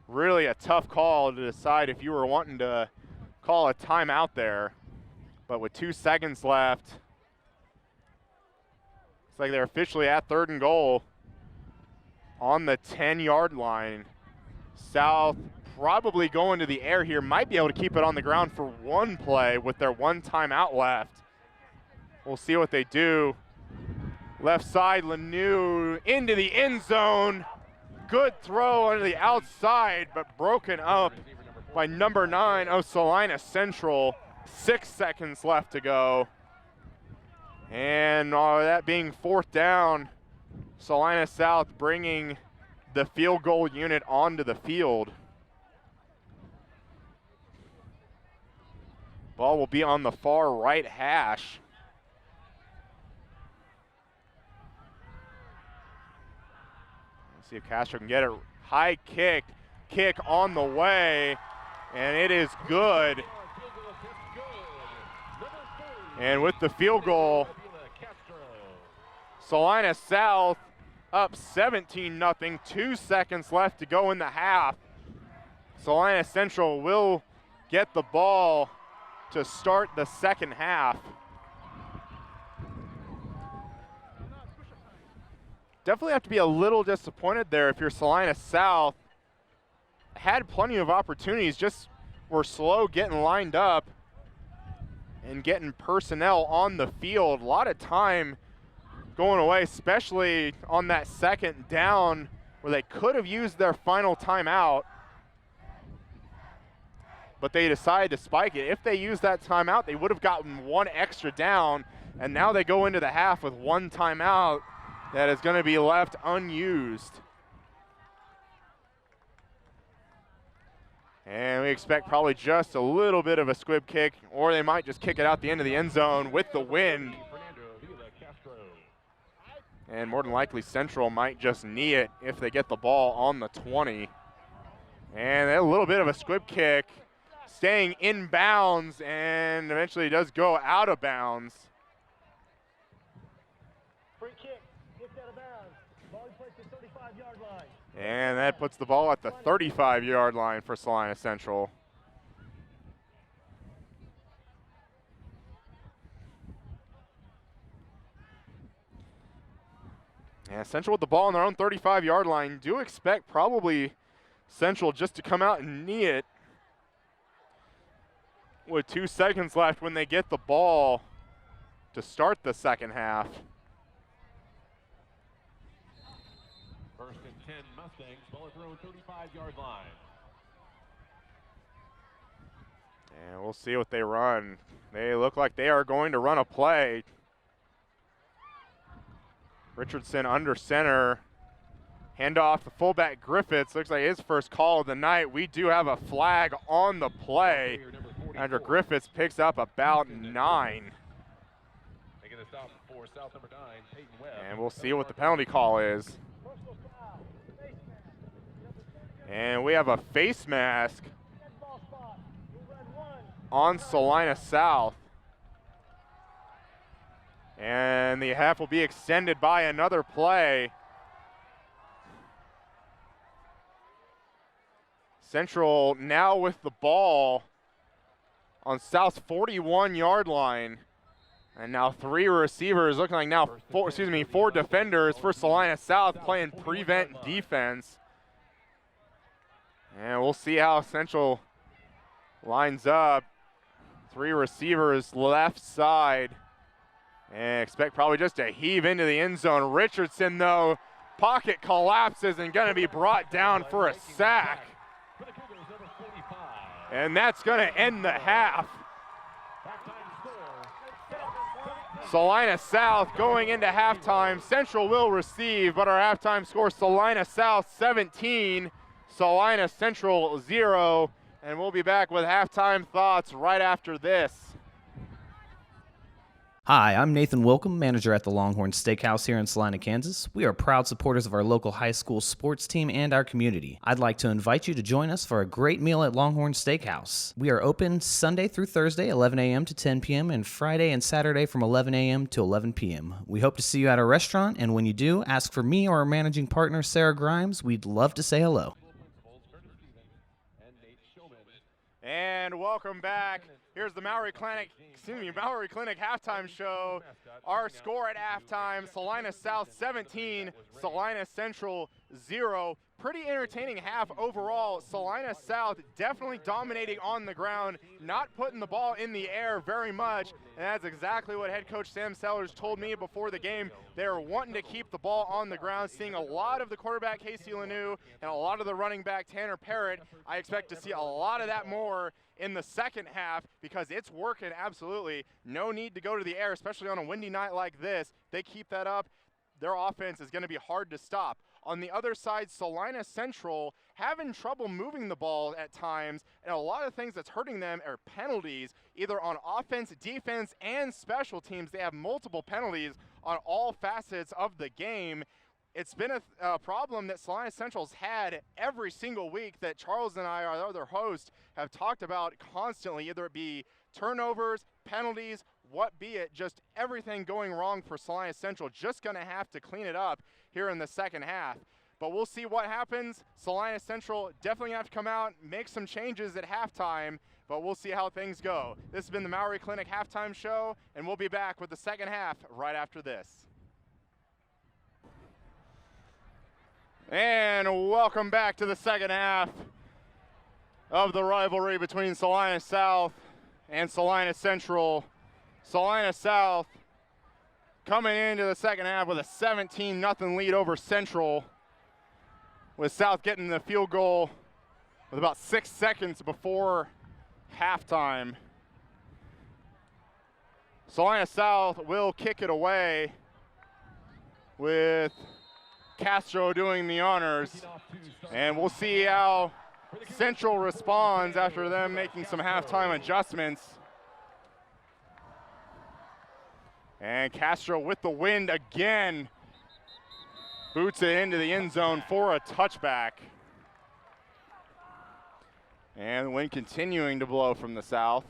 Really a tough call to decide if you were wanting to call a timeout there. But with 2 seconds left, it's like they're officially at 3rd and goal on the 10-yard line. South probably going to the air here. Might be able to keep it on the ground for one play with their 1 timeout left. We'll see what they do. Left side, Lanu into the end zone. Good throw under the outside, but broken up by number 9 of Salina Central. 6 seconds left to go. And that being 4th down, Salina South bringing the field goal unit onto the field. Ball will be on the far right hash. Let's see if Castro can get it. High kick on the way, and it is good. And with the field goal, Salina South up 17-0, 2 seconds left to go in the half. Salina Central will get the ball to start the second half. Definitely have to be a little disappointed there if you're Salina South. Had plenty of opportunities, just were slow getting lined up and getting personnel on the field. A lot of time going away, especially on that 2nd down where they could have used their final timeout, but they decided to spike it. If they used that timeout, they would have gotten 1 extra down, and now they go into the half with 1 timeout that is going to be left unused. And we expect probably just a little bit of a squib kick, or they might just kick it out the end of the end zone with the wind. And more than likely, Central might just knee it if they get the ball on the 20. And a little bit of a squib kick, staying in bounds, and eventually does go out of bounds. Free kick, kicked out of bounds. Ball placed at 35-yard line. And that puts the ball at the 35-yard line for Salina Central. And Central with the ball on their own 35-yard line. Do expect probably Central just to come out and knee it with 2 seconds left when they get the ball to start the second half. 1st and 10 Mustangs, ball at their own 35-yard line. And we'll see what they run. They look like they are going to run a play. Richardson under center. Handoff to fullback Griffiths. Looks like his first call of the night. We do have a flag on the play. Andrew Griffiths picks up about 9. Making a stop for South number 9, Peyton Webb. And we'll see what the penalty call is. And we have a face mask on Salina South. And the half will be extended by another play. Central now with the ball on South's 41-yard line. And now 3 receivers, looking like now 4 defenders for Salina South playing prevent defense. And we'll see how Central lines up. 3 receivers left side. And expect probably just to heave into the end zone. Richardson, though, pocket collapses and going to be brought down for a sack. And that's going to end the half. Salina South going into halftime. Central will receive, but our halftime score, Salina South 17, Salina Central 0. And we'll be back with halftime thoughts right after this. Hi, I'm Nathan Wilcom, manager at the Longhorn Steakhouse here in Salina, Kansas. We are proud supporters of our local high school sports team and our community. I'd like to invite you to join us for a great meal at Longhorn Steakhouse. We are open Sunday through Thursday, 11 a.m. to 10 p.m., and Friday and Saturday from 11 a.m. to 11 p.m. We hope to see you at our restaurant, and when you do, ask for me or our managing partner, Sarah Grimes. We'd love to say hello. And welcome back. Here's the Maori Clinic halftime show. Our score at halftime, Salina South 17, Salina Central 0. Pretty entertaining half overall. Salina South definitely dominating on the ground, not putting the ball in the air very much, and that's exactly what head coach Sam Sellers told me before the game. They're wanting to keep the ball on the ground, seeing a lot of the quarterback Casey Lanou and a lot of the running back Tanner Parrott. I expect to see a lot of that more in the second half because it's working absolutely. No need to go to the air, especially on a windy night like this. They keep that up, their offense is going to be hard to stop. On the other side, Salina Central having trouble moving the ball at times, and a lot of things that's hurting them are penalties, either on offense, defense, and special teams. They have multiple penalties on all facets of the game. It's been a problem that Salina Central's had every single week that Charles and I, our other host, have talked about constantly, either it be turnovers, penalties, what be it, just everything going wrong for Salina Central. Just going to have to clean it up here in the second half. But we'll see what happens. Salina Central definitely have to come out, make some changes at halftime, but we'll see how things go. This has been the Maury Clinic Halftime Show, and we'll be back with the second half right after this. And welcome back to the second half of the rivalry between Salina South and Salina Central. Salina South coming into the second half with a 17-0 lead over Central, with South getting the field goal with about 6 seconds before halftime. Salina South will kick it away with Castro doing the honors, and we'll see how Central responds after them making some halftime adjustments. And Castro with the wind again, boots it into the end zone for a touchback. And the wind continuing to blow from the south.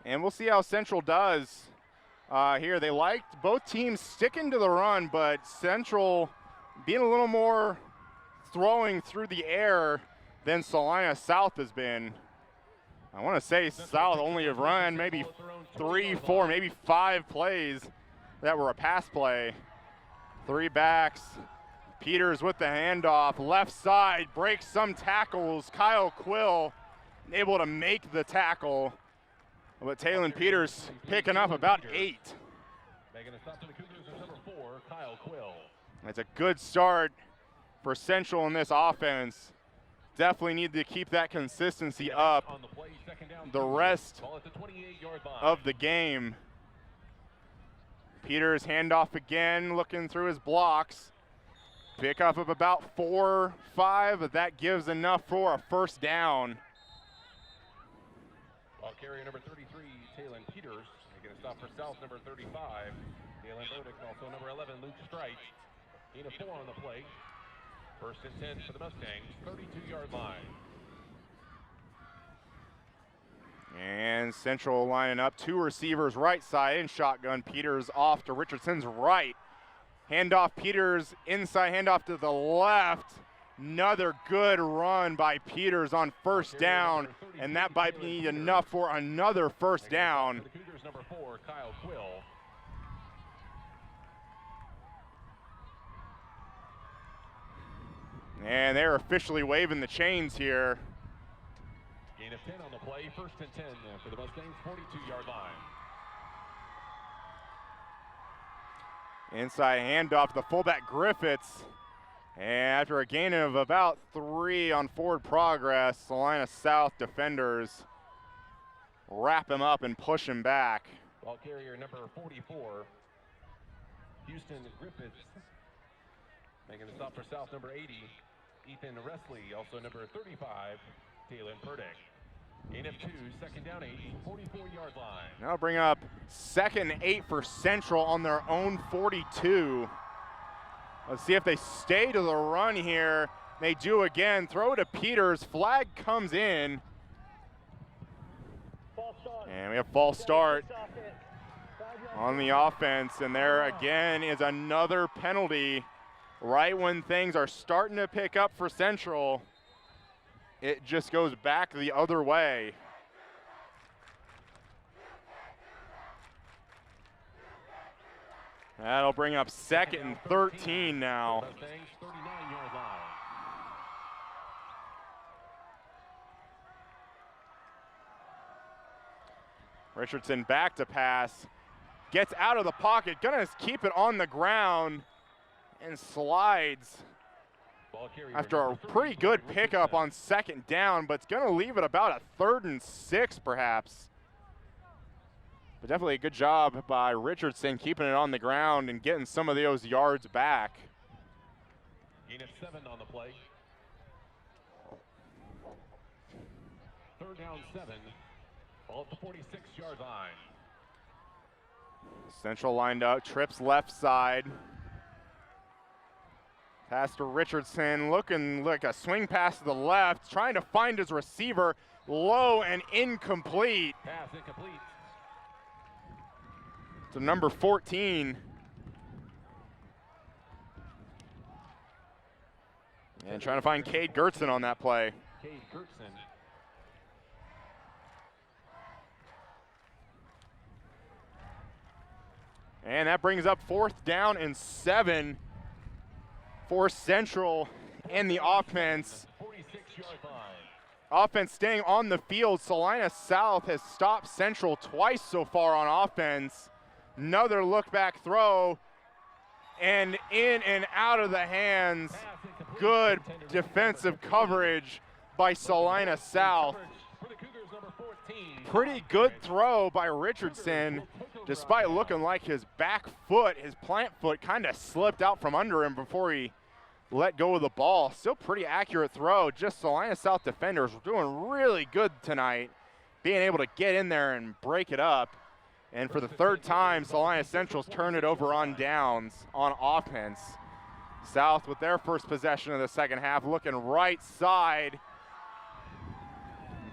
And we'll see how Central does here. They liked both teams sticking to the run, but Central being a little more throwing through the air than Salina South has been. I want to say South only have run maybe 3, 4, maybe 5 plays that were a pass play. 3 backs. Peters with the handoff. Left side, breaks some tackles. Kyle Quill able to make the tackle. But Taylon Peters picking up about 8. Making a stop to the Cougars is number 4, Kyle Quill. That's a good start for Central in this offense. Definitely need to keep that consistency up the rest of the game. Peters handoff again, looking through his blocks. Pick up of about 4, 5, but that gives enough for a first down. Ball carrier number 33, Taylon Peters. Making a stop for South, number 35, Galen Bodick. Also number 11, Luke Strike. Gain of 4 on the play. First and 10 for the Mustangs, 32-yard line. And Central lining up 2 receivers right side in shotgun. Peters off to Richardson's right. Handoff Peters, inside handoff to the left. Another good run by Peters on first down, and that might be enough for another first down. The Cougars number 4, Kyle Quill. And they're officially waving the chains here. Gain of 10 on the play, first and 10 for the Mustangs, 42-yard line. Inside handoff to the fullback Griffiths. And after a gain of about 3 on forward progress, Salina South defenders wrap him up and push him back. Ball carrier number 44, Houston Griffiths. Making a stop for South, number 80, Ethan Resley. Also number 35, Taylon Burdick. Gain of 2, second down 8, 44-yard line. Now bring up second and 8 for Central on their own 42. Let's see if they stay to the run here. They do again. Throw to Peters. Flag comes in. And we have false start on the offense. And there again is another penalty. Right when things are starting to pick up for Central, it just goes back the other way. That'll bring up 2nd and 13 now. Mustangs 39-yard line. Richardson back to pass. Gets out of the pocket. Gonna keep it on the ground and slides after a pretty good pickup on 2nd down, but it's gonna leave it about a 3rd and 6 perhaps. But definitely a good job by Richardson keeping it on the ground and getting some of those yards back. Gain of 7 on the play. 3rd down 7. Ball at the 46-yard line. Central lined up, trips left side. Pass to Richardson, looking like a swing pass to the left, trying to find his receiver, low and incomplete. Pass incomplete. To number 14. And trying to find Cade Gertson on that play. Cade Gertson. And that brings up 4th down and 7 for Central and the offense. 46-yard line. Offense staying on the field. Salina South has stopped Central twice so far on offense. Another look back throw, and in and out of the hands. Good defensive coverage by Salina South. Pretty good throw by Richardson, despite looking like his back foot, his plant foot, kind of slipped out from under him before he let go of the ball. Still pretty accurate throw. Just Salina South defenders were doing really good tonight, being able to get in there and break it up. And for the 3rd time, Salina Central's turned it over on downs on offense. South with their first possession of the 2nd half, looking right side.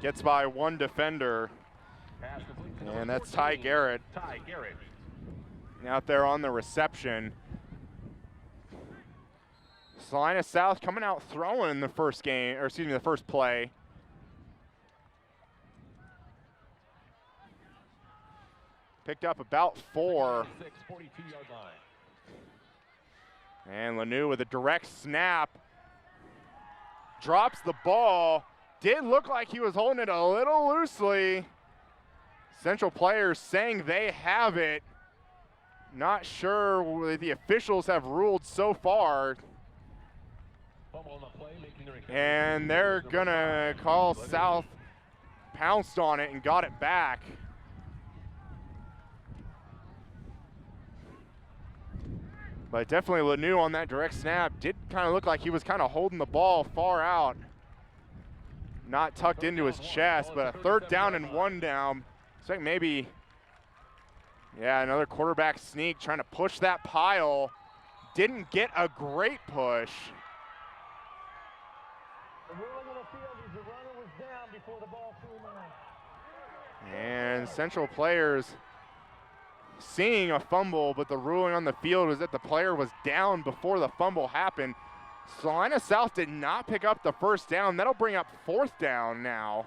Gets by one defender. And that's Ty Garrett. Ty Garrett. Out there on the reception. Salina South coming out throwing in the first game, or excuse me, the first play. Picked up about 4. 42-yard line. And Lanu with a direct snap. Drops the ball. Did look like he was holding it a little loosely. Central players saying they have it. Not sure what the officials have ruled so far. And they're gonna call South pounced on it and got it back. But definitely Lanu on that direct snap did kind of look like he was kind of holding the ball far out. Not tucked into his chest, but a 3rd down and 1 down. So I think maybe, yeah, another quarterback sneak trying to push that pile. Didn't get a great push. The ruling on the field is the runner was down before the ball flew in. And Central players seeing a fumble, but the ruling on the field is that the player was down before the fumble happened. Salina South did not pick up the 1st down. That'll bring up 4th down now.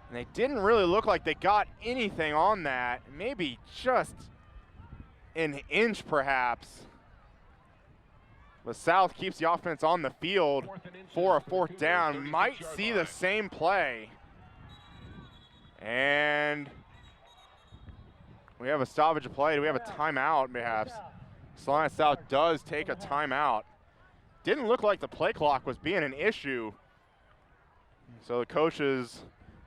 And they didn't really look like they got anything on that. Maybe just an inch perhaps. But South keeps the offense on the field for a 4th down. Might see the same play. And we have a stoppage of play. Do we have a timeout, perhaps? Salina South does take a timeout. Didn't look like the play clock was being an issue. So the coaches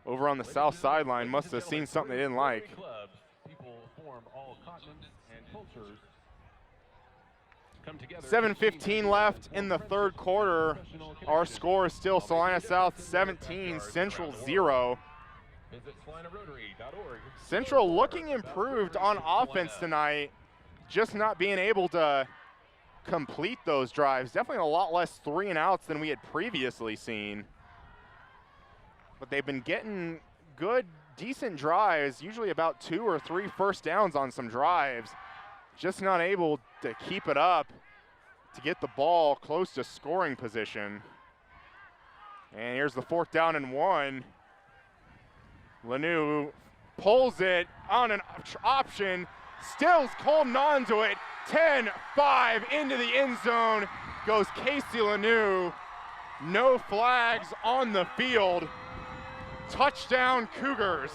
over on the south sideline must have seen something they didn't like. People form all continents and cultures. 7:15 left in the 3rd quarter. Our score is still Salina South 17, Central 0. Visit SalinaRotary.org. Central looking improved on offense tonight, just not being able to complete those drives. Definitely a lot less 3 and outs than we had previously seen. But they've been getting good, decent drives, usually about 2 or 3 first downs on some drives. Just not able to keep it up to get the ball close to scoring position. And here's the 4th down and 1. Lanu pulls it on an option, still holding on to it. 10-5 into the end zone goes Casey Lanou. No flags on the field. Touchdown Cougars.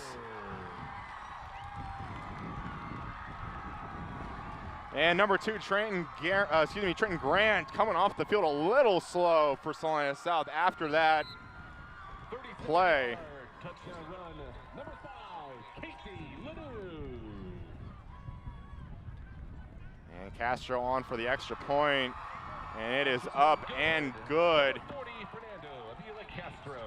And number 2, Trenton Grant coming off the field a little slow for Salina South after that play. Touchdown run, number 5, Casey Lanou. And Castro on for the extra point, and it is up and good. 40, Fernando Avila Castro.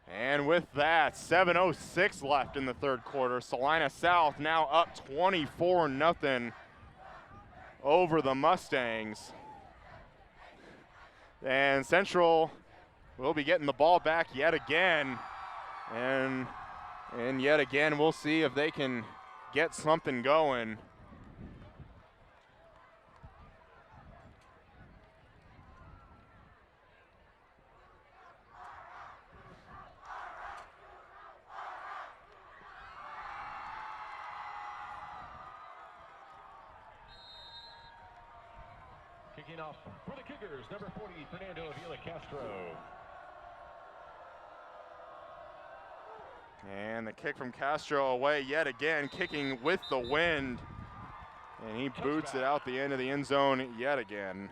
And with that, 7:06 left in the third quarter. Salina South now up 24-0 over the Mustangs. And Central will be getting the ball back yet again. And yet again, we'll see if they can get something going. Kicking off for the Cougars, number 40, Fernando Avila Castro. And the kick from Castro away yet again, kicking with the wind. And he boots it out the end of the end zone yet again.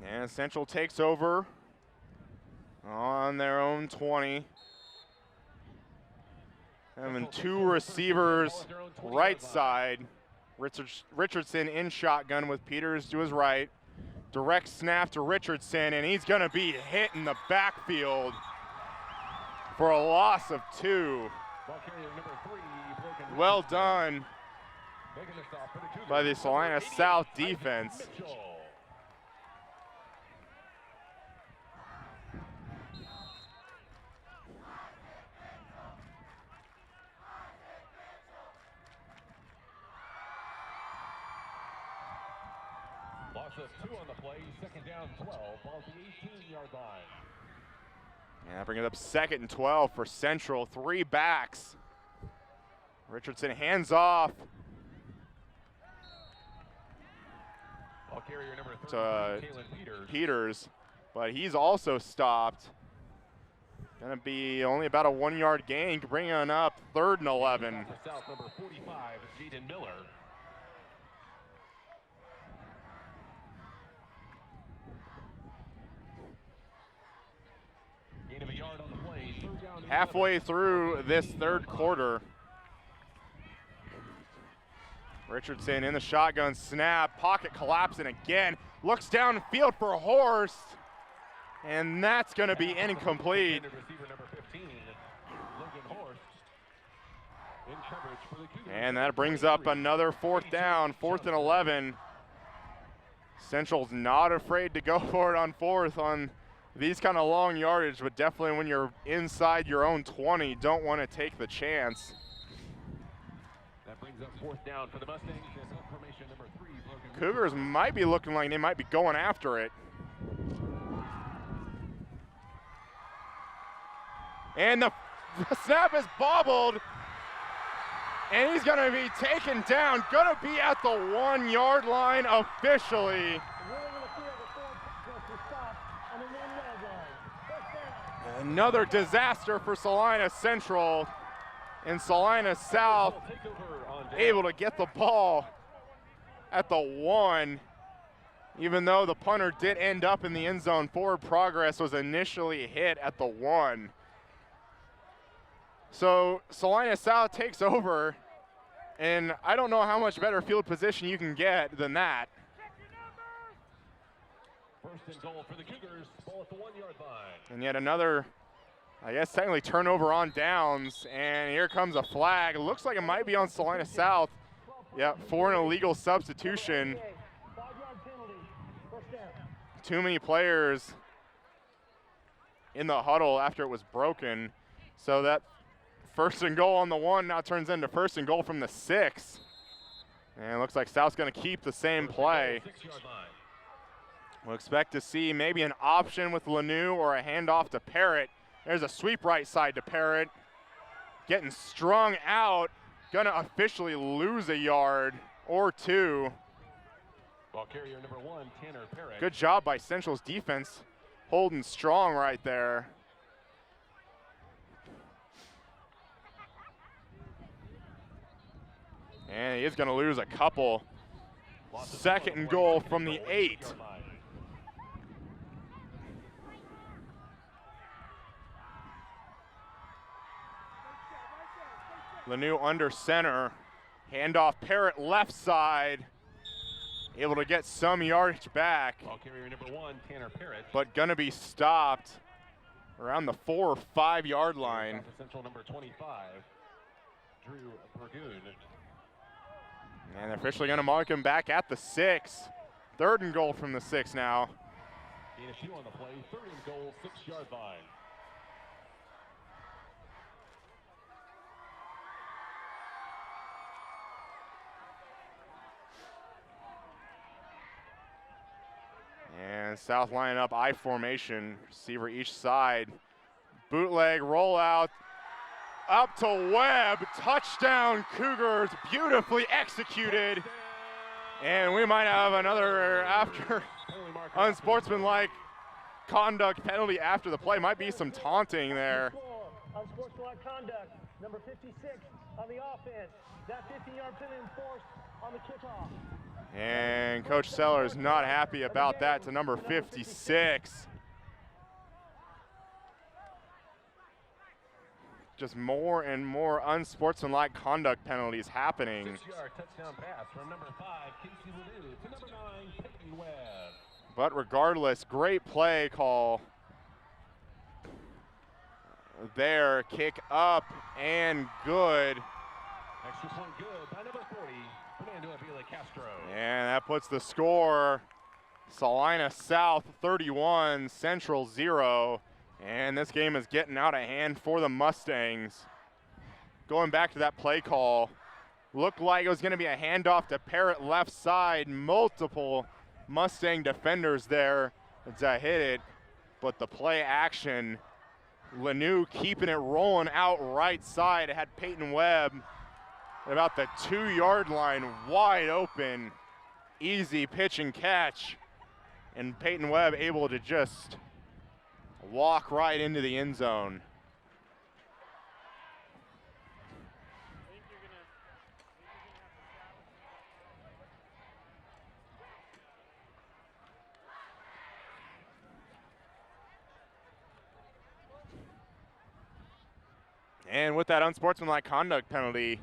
And Central takes over on their own 20. Having 2 receivers right side. Richardson in shotgun with Peters to his right. Direct snap to Richardson, and he's gonna be hit in the backfield for a loss of 2. Well done by the Salina South defense. Loss of 2 on the play, second down 12, ball at the 18-yard line. And that brings it up 2nd and 12 for Central. 3 backs. Richardson hands off Ball carrier number 3, to Peters, but he's also stopped. Gonna be only about a 1-yard gain, bringing up 3rd and 11. South number 45, Jaden Miller. Gain of a yard on the play, third down. Halfway through this third quarter, Richardson in the shotgun snap, pocket collapsing again, looks downfield for Horst, and that's gonna be incomplete. Receiver number 15, Logan Horst, in coverage for the Cougars. And that brings up another 4th down, 4th and 11. Central's not afraid to go for it on 4th on these kind of long yardage, but definitely when you're inside your own 20, don't want to take the chance. That brings up 4th down for the Mustangs. Formation number 3, Cougars might be looking like they might be going after it. And the snap is bobbled, and he's gonna be taken down, gonna be at the 1-yard line officially. Another disaster for Salina Central, and Salina South able to get the ball at the 1, even though the punter did end up in the end zone. Forward progress was initially hit at the 1. So Salina South takes over, and I don't know how much better field position you can get than that. First and goal for the Cougars, ball at the 1-yard line. And yet another I guess technically turnover on downs, and here comes a flag. It looks like it might be on Salina South. Yep, for an illegal substitution. 5-yard penalty. First down. Too many players in the huddle after it was broken. So that first and goal on the 1 now turns into first and goal from the 6. And it looks like South's gonna keep the same play. We'll expect to see maybe an option with Lanu or a handoff to Parrott. There's a sweep right side to Parrott. Getting strung out. Gonna officially lose a yard or 2. Ball carrier number 1, Tanner Parrott. Good job by Central's defense holding strong right there. And he is gonna lose a couple. Second and goal from the 8. Lanu under center. Handoff Parrott left side. Able to get some yardage back. Ball carrier number 1, Tanner Parrott. But gonna be stopped around the 4 or 5 yard line. Central number 25, Drew Burgoon. And they're officially gonna mark him back at the 6. Third and goal from the 6 now. DSU on the play, 3rd and goal, 6-yard line. And South lining up I formation, receiver each side. Bootleg rollout up to Webb. Touchdown Cougars, beautifully executed. And we might have another after unsportsmanlike conduct penalty after the play. Might be some taunting there. Unsportsmanlike conduct. Number 56 on the offense. That 15-yard penalty enforced on the kickoff. And Coach Sellers not happy about that to number 56. Just more and more unsportsmanlike conduct penalties happening. 6-yard touchdown pass from number 5, Casey Ledoux, to number 9, Peyton Webb. But regardless, great play call there. Kick up and good. Extra point good by number 40, Fernando Avila Castro. And that puts the score, Salina South 31, Central 0. And this game is getting out of hand for the Mustangs. Going back to that play call, looked like it was gonna be a handoff to Parrott left side. Multiple Mustang defenders there to hit it, but the play action, Lanu keeping it rolling out right side. It had Peyton Webb at about the 2-yard line, wide open, easy pitch and catch. And Peyton Webb able to just walk right into the end zone. And with that unsportsmanlike conduct penalty,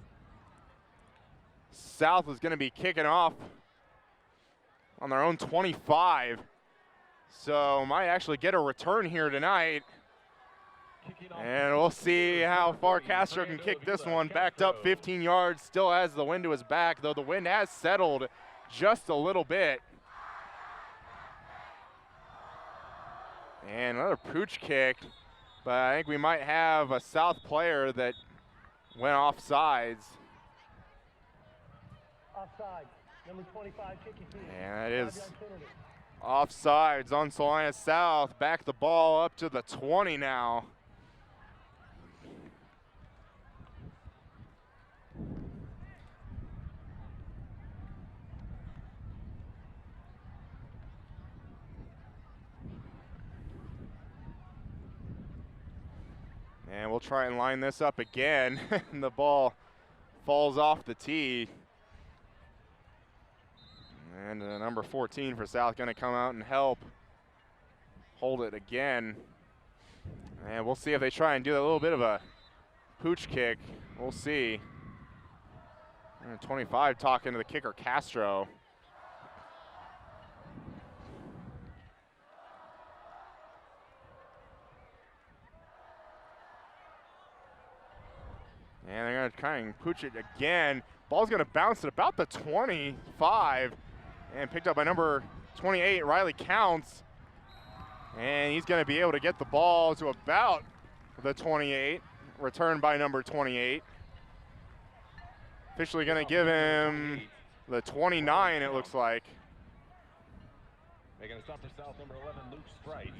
South is going to be kicking off on their own 25. So might actually get a return here tonight. And we'll see how far Castro can kick this one. Backed up 15 yards, still has the wind to his back, though the wind has settled just a little bit. And another pooch kick, but I think we might have a South player that went off sides. Offside, number 25, kick it. And that is offsides on Salina South. Back the ball up to the 20 now. And we'll try and line this up again. And the ball falls off the tee. And number 14 for South going to come out and help hold it again. And we'll see if they try and do a little bit of a pooch kick. We'll see. And 25 talking to the kicker, Castro. And they're going to try and pooch it again. Ball's going to bounce at about the 25 and picked up by number 28, Riley Counts. And he's going to be able to get the ball to about the 28, returned by number 28. Officially going to give him the 29, it looks like. Making a stop for South, number 11, Luke Strite.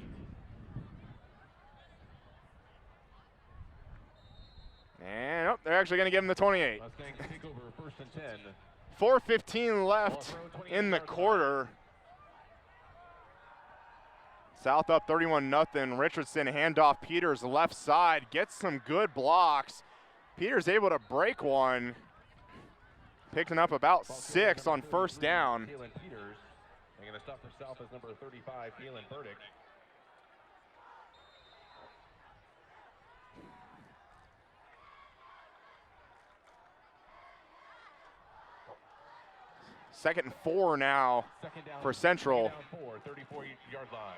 And they're actually going to give him the 28. Mustangs take over first and 10. 4:15 left in the quarter. South up 31-0. Richardson handoff Peters left side, gets some good blocks. Peters able to break one. Picking up about 6 on first down. Kalen Peters. Making a stop for South is number 35, Kalen Burdick. Second and 4 now for Central. Second down 4, 34-yard line.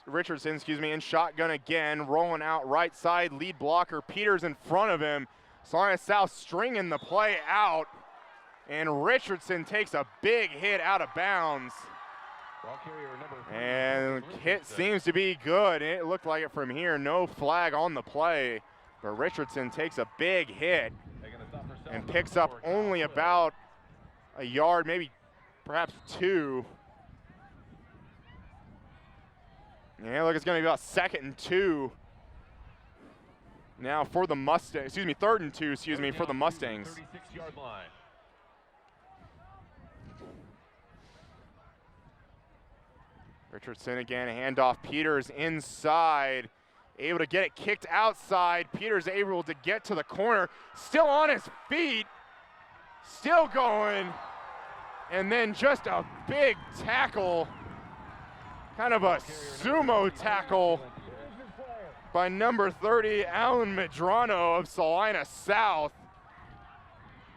Richardson, in shotgun again, rolling out right side, lead blocker. Peters in front of him. Salina South stringing the play out, and Richardson takes a big hit out of bounds. Ball carrier number 3. And hit seems to be good. It looked like it from here. No flag on the play, but Richardson takes a big hit and picks up only about a yard, maybe perhaps 2. Yeah, look, it's going to be about 2nd and 2 now for the Mustangs. 3rd and 2, for the Mustangs. 36-yard line. Richardson again, handoff. Peters inside, able to get it kicked outside. Peters able to get to the corner, still on his feet, still going, and then just a big tackle. Kind of a sumo tackle by number 30, Alan Medrano of Salina South.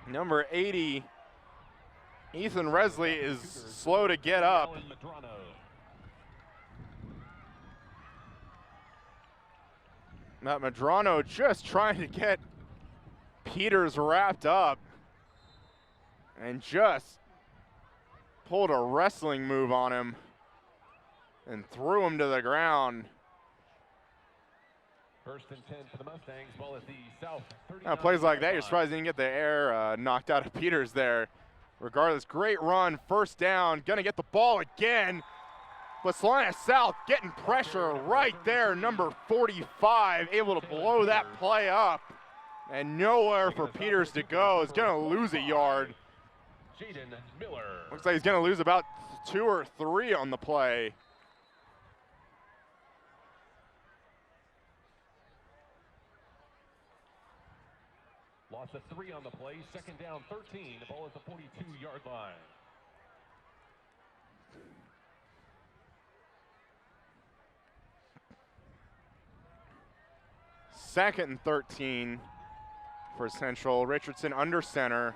Number 80, Ethan Resley, is slow to get up. Matt Medrano just trying to get Peters wrapped up and just pulled a wrestling move on him and threw him to the ground. First and 10 for the Mustangs. Ball at the South. Plays like that, you're surprised he didn't get the air knocked out of Peters there. Regardless, great run, first down, gonna get the ball again. But Salina South getting pressure right there. Number 45 able to blow that play up. And nowhere for Peters to go. Is gonna lose a yard. Jaden Miller. Looks like he's gonna lose about 2 or 3 on the play. Loss of 3 on the play. Second down, 13. The ball at the 42-yard line. Second and 13 for Central. Richardson under center.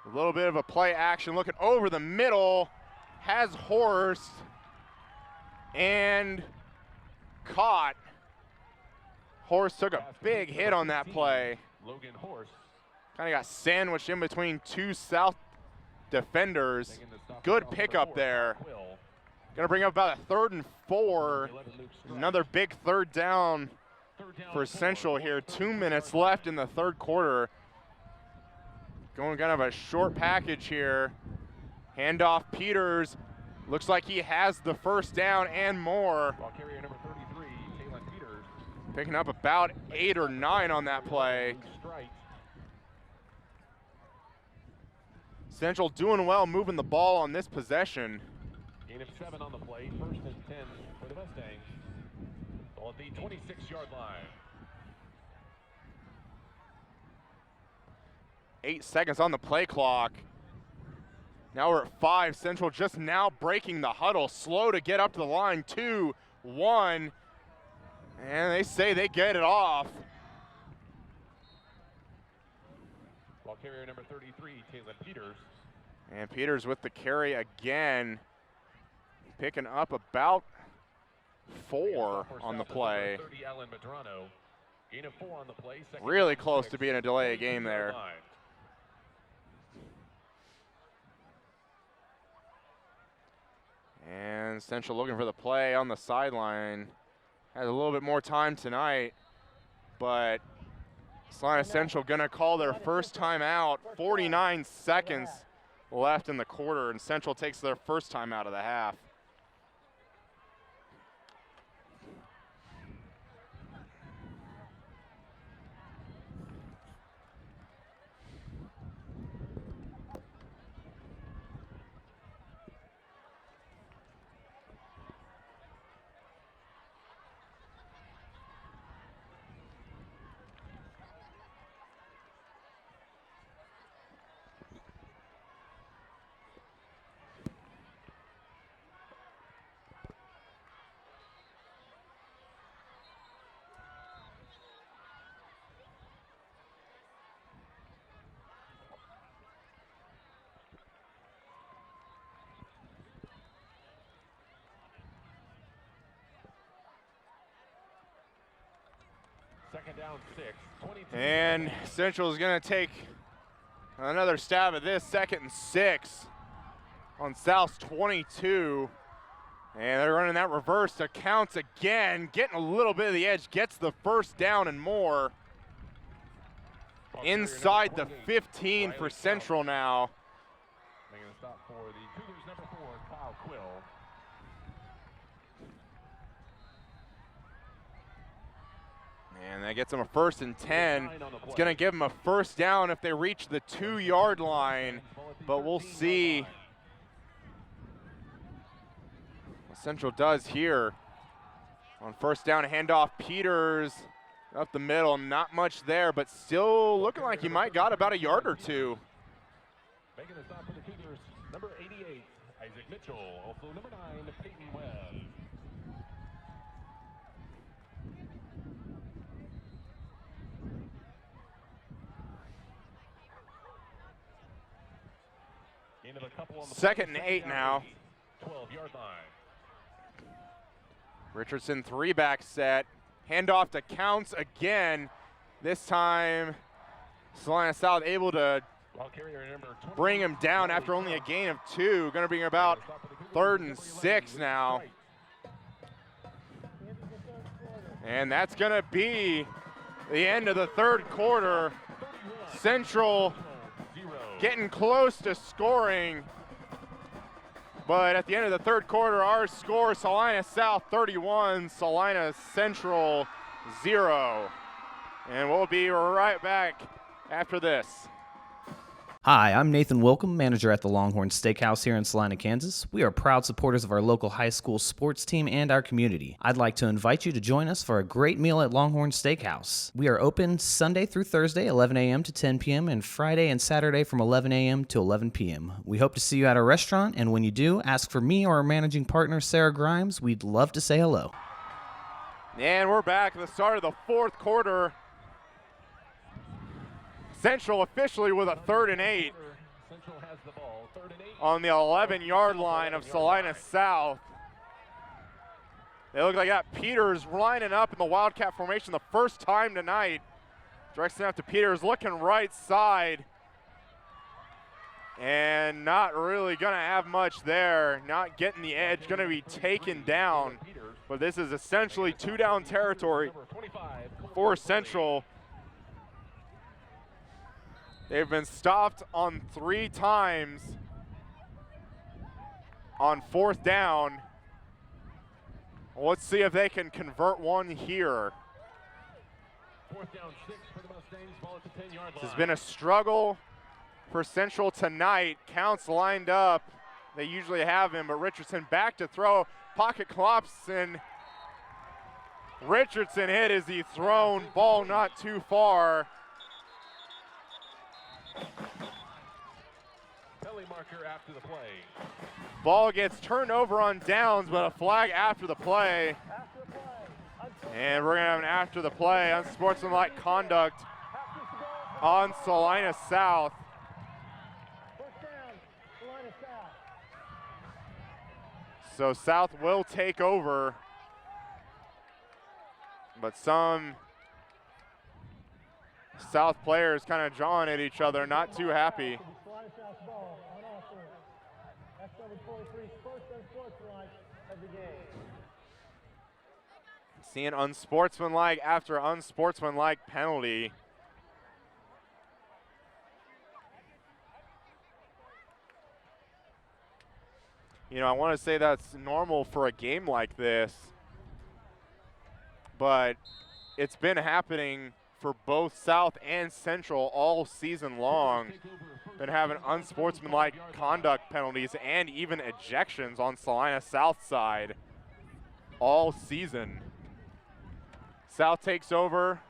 A little bit of a play action, looking over the middle. Has Horst and caught. Horst took a big hit on that play. Logan Horst. Kind of got sandwiched in between 2 South defenders. Good pickup there. Going to bring up about a 3rd and 4. Another big 3rd down for Central here. 2 minutes left in the 3rd quarter. Going kind of a short package here. Handoff Peters. Looks like he has the first down and more. Ball carrier number 33, Kalen Peters. Picking up about 8 or 9 on that play. Central doing well moving the ball on this possession. Gain of 7 on the play. First and 10 for the Mustangs. Ball at the 26-yard line. 8 seconds on the play clock. Now we're at 5. Central just now breaking the huddle. Slow to get up to the line. 2, 1. And they say they get it off. Ball carrier number 33, Kalen Peters. And Peters with the carry again. Picking up about 4 on the play. 30, Alan Medrano. Gain of 4 on the play. Really close to being a delay of game there. And Central looking for the play on the sideline. Has a little bit more time tonight, but Salina Central gonna call their first timeout. 49 seconds left in the quarter, and Central takes their first time out of the half. Second down, 6. 22. And Central is going to take another stab at this. 2nd and 6 on South's 22. And they're running that reverse to Counts again. Getting a little bit of the edge. Gets the first down and more. Inside the 15 for Central now. Making a stop for the Cougars, number 4, Kyle Quill. And that gets them a 1st and 10. It's going to give them a first down if they reach the 2-yard line. But we'll see what Central does here. On first down, handoff Peters up the middle. Not much there, but still looking like he might got about a yard or two. Making a stop for the Cougars, number 88, Isaac Mitchell. Also number 9, Peyton Webb. Gain of a couple on the 2nd and 8 now. 12-yard line. Richardson 3-back set. Handoff to Counts again. This time, Salina South able to bring him down after only a gain of 2. Going to bring about 3rd and 6 now. And that's going to be the end of the 3rd quarter. Central getting close to scoring. But at the end of the 3rd quarter, our score, Salina South 31, Salina Central 0. And we'll be right back after this. Hi, I'm Nathan Wilcom, manager at the Longhorn Steakhouse here in Salina, Kansas. We are proud supporters of our local high school sports team and our community. I'd like to invite you to join us for a great meal at Longhorn Steakhouse. We are open Sunday through Thursday, 11 a.m. to 10 p.m., and Friday and Saturday from 11 a.m. to 11 p.m. We hope to see you at our restaurant, and when you do, ask for me or our managing partner, Sarah Grimes. We'd love to say hello. And we're back at the start of the 4th quarter. Central officially with a 3rd and 8 on the 11-yard line of Salina South. They look like that. Peters lining up in the Wildcat formation the first time tonight. Direct snap to Peters, looking right side. And not really going to have much there. Not getting the edge, going to be taken down. But this is essentially 2-down territory for Central. They've been stopped on 3 times on 4th down. Let's see if they can convert one here. 4th down, 6 for the Mustangs, ball at the 10-yard line. This has been a struggle for Central tonight. Counts lined up. They usually have him, but Richardson back to throw. Pocket collapse, and Richardson hit as he thrown. Ball not too far. Penalty marker after the play. Ball gets turned over on downs, but a flag after the play. And we're going to have an after the play, unsportsmanlike conduct on Salina South. So South will take over, but some South players kind of jawing at each other, not too happy. Salina South ball on offense. That's number 23's first unsportsmanlike of the game. Seeing unsportsmanlike after unsportsmanlike penalty. You know, I want to say that's normal for a game like this, but it's been happening for both South and Central all season long. Been having unsportsmanlike conduct penalties and even ejections on Salina South side all season. South takes over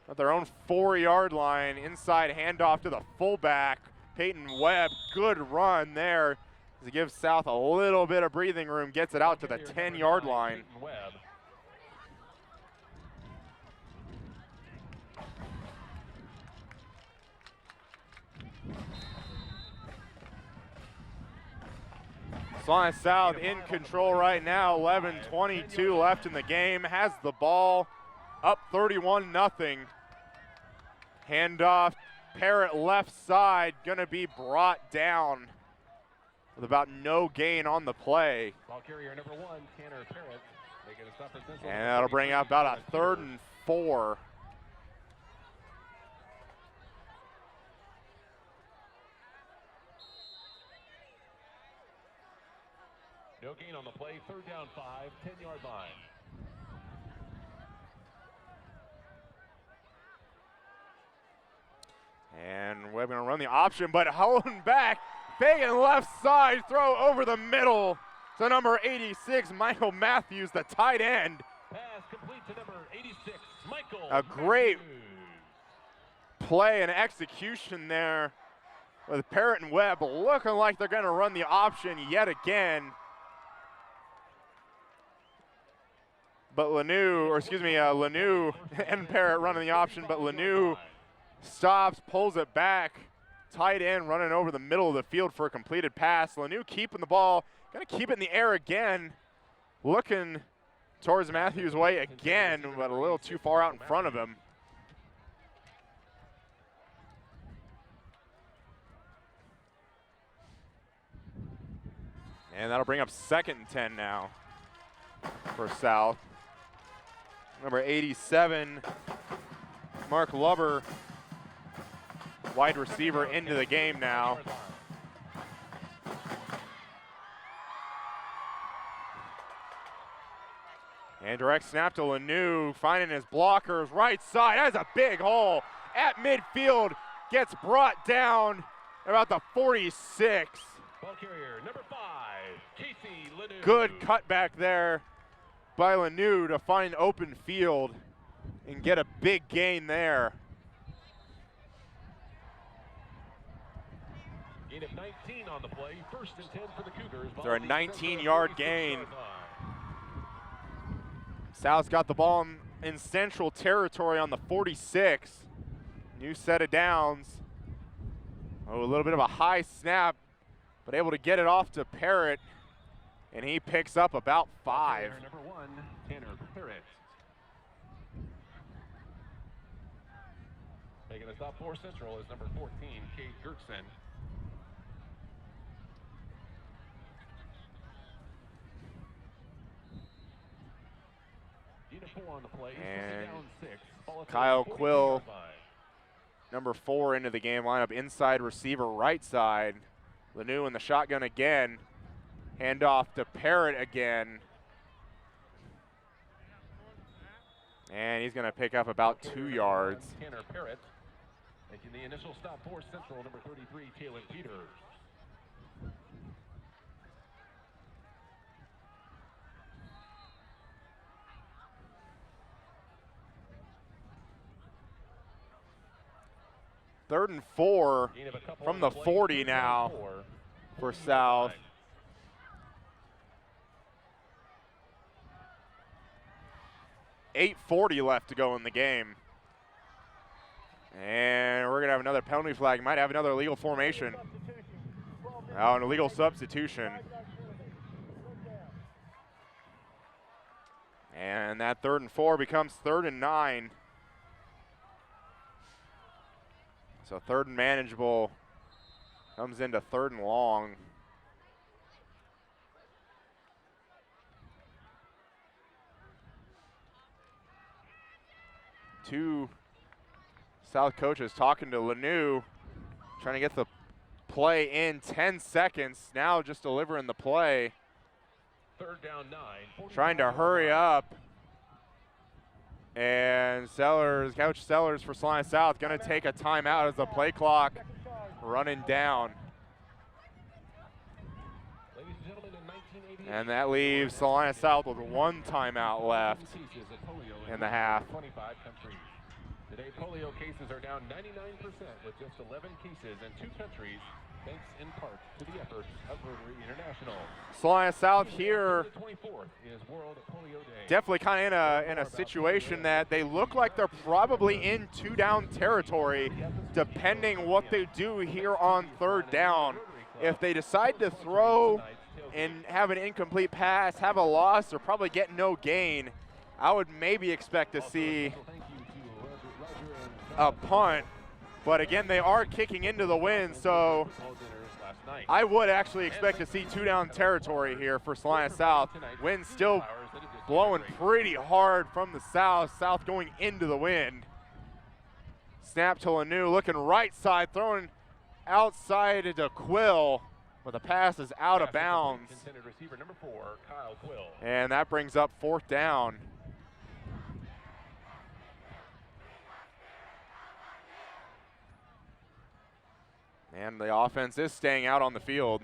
at their own 4-yard line. Inside handoff to the fullback, Peyton Webb. Good run there to give South a little bit of breathing room. Gets it out to the 10-yard line. Salina South in control right now. 11:22 left in the game. Has the ball, up 31-0. Handoff, Parrott left side, gonna be brought down with about no gain on the play. Ball carrier number 1, Tanner Parrott, making a stop for Central. And that'll bring out about a 3rd and 4. No gain on the play, 3rd down 5, 10-yard line. And we're gonna run the option, but holding back, Fagan left side, throw over the middle to number 86, Michael Matthews, the tight end. Pass complete to number 86, Michael A great Matthews. play and execution there with Parrott and Webb looking like they're gonna run the option yet again. But Lanu and Parrott running the option, but Lanu stops, pulls it back. Tight end running over the middle of the field for a completed pass. Lanu keeping the ball, gonna keep it in the air again. Looking towards Matthews' way again, but a little too far out in front of him. And that'll bring up 2nd and 10 now for South. Number 87, Mark Lubber, wide receiver, into the game now. And direct snap to Lanu, finding his blockers, right side, has a big hole at midfield, gets brought down about the 46. Ball carrier number 5, Casey Lanu. Good cutback there by Lanu to find open field and get a big gain there. Gain of 19 on the play, 1st and 10 for the Cougars. They're a 19-yard gain. South's got the ball in Central territory on the 46. New set of downs. Oh, a little bit of a high snap, but able to get it off to Parrott, and he picks up about 5. Number 1, Tanner Parrott. Making a stop for Central is number 14, Kate Gerksen. On the play, and down 6. Kyle Quill, number 4, into the game lineup. Inside receiver, right side. Lanu in the shotgun again. Handoff to Parrott again. And he's going to pick up about 2 yards. Tanner Parrott making the initial stop for Central, number 33, Taylor Peters. Third and 4 from the 40 now for South. .840 left to go in the game. And we're going to have another penalty flag. Might have another illegal formation. Oh, an illegal substitution. And that 3rd and 4 becomes 3rd and 9. So third and manageable comes into third and long. Two South coaches talking to Lanu, trying to get the play in 10 seconds. Now just delivering the play. Third down 9. Trying to hurry up. And Coach Sellers for Salina South going to take a timeout as the play clock running down. Ladies and gentlemen, in 1988, And that leaves Salina South with one timeout left in the half. 25 countries. Today, polio cases are down 99% with just 11 cases in 2 countries, thanks in part to the efforts of Rotary International. Salina South here The 24th is World Polio Day. definitely kind of in a situation that they look like they're probably in 2-down territory, depending what they do here on third down. If they decide to throw and have an incomplete pass, have a loss, or probably get no gain, I would maybe expect to see a punt. But again, they are kicking into the wind, so I would actually expect to see 2-down territory here for Salina South. Wind still blowing pretty hard from the south. South going into the wind. Snap to Lanu, looking right side, throwing outside into Quill, but the pass is out of bounds. Receiver number 4, Kyle Quill. And that brings up fourth down. And the offense is staying out on the field.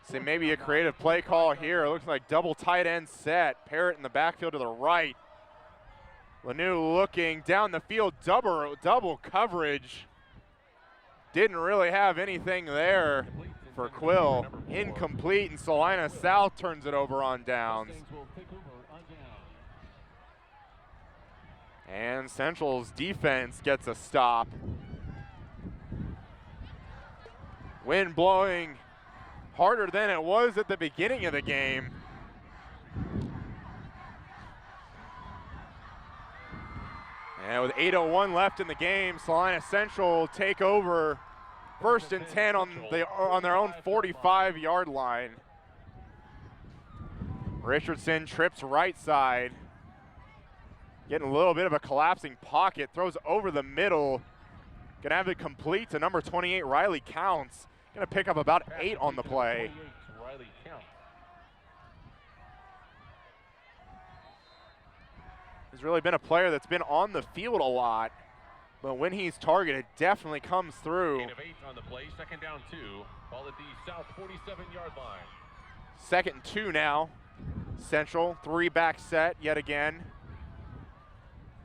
So maybe a creative play call here. It looks like double tight end set. Parrott in the backfield to the right. Lanu looking down the field, double coverage. Didn't really have anything there for Quill. Incomplete, and Salina South turns it over on downs. And Central's defense gets a stop. Wind blowing harder than it was at the beginning of the game. And with 8:01 left in the game, Salina Central take over first and 10 on their own 45-yard line. Richardson trips right side. Getting a little bit of a collapsing pocket, throws over the middle. Gonna have it complete to number 28, Riley Counts. Gonna pick up about 8 on the play. He's really been a player that's been on the field a lot, but when he's targeted, definitely comes through. Gain of 8 on the play, second down 2. Ball at the South 47-yard line. Second and 2 now. Central, 3-back set yet again.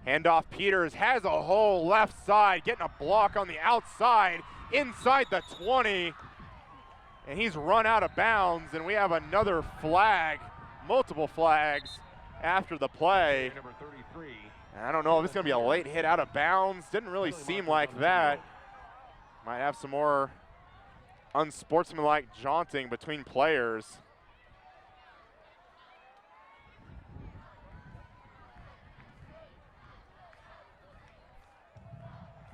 Handoff Peters has a hole left side, getting a block on the outside, inside the 20. And he's run out of bounds, and we have another flag, multiple flags after the play. Number 33. And I don't know if it's going to be a late hit out of bounds. Didn't really seem like that. Might have some more unsportsmanlike jaunting between players.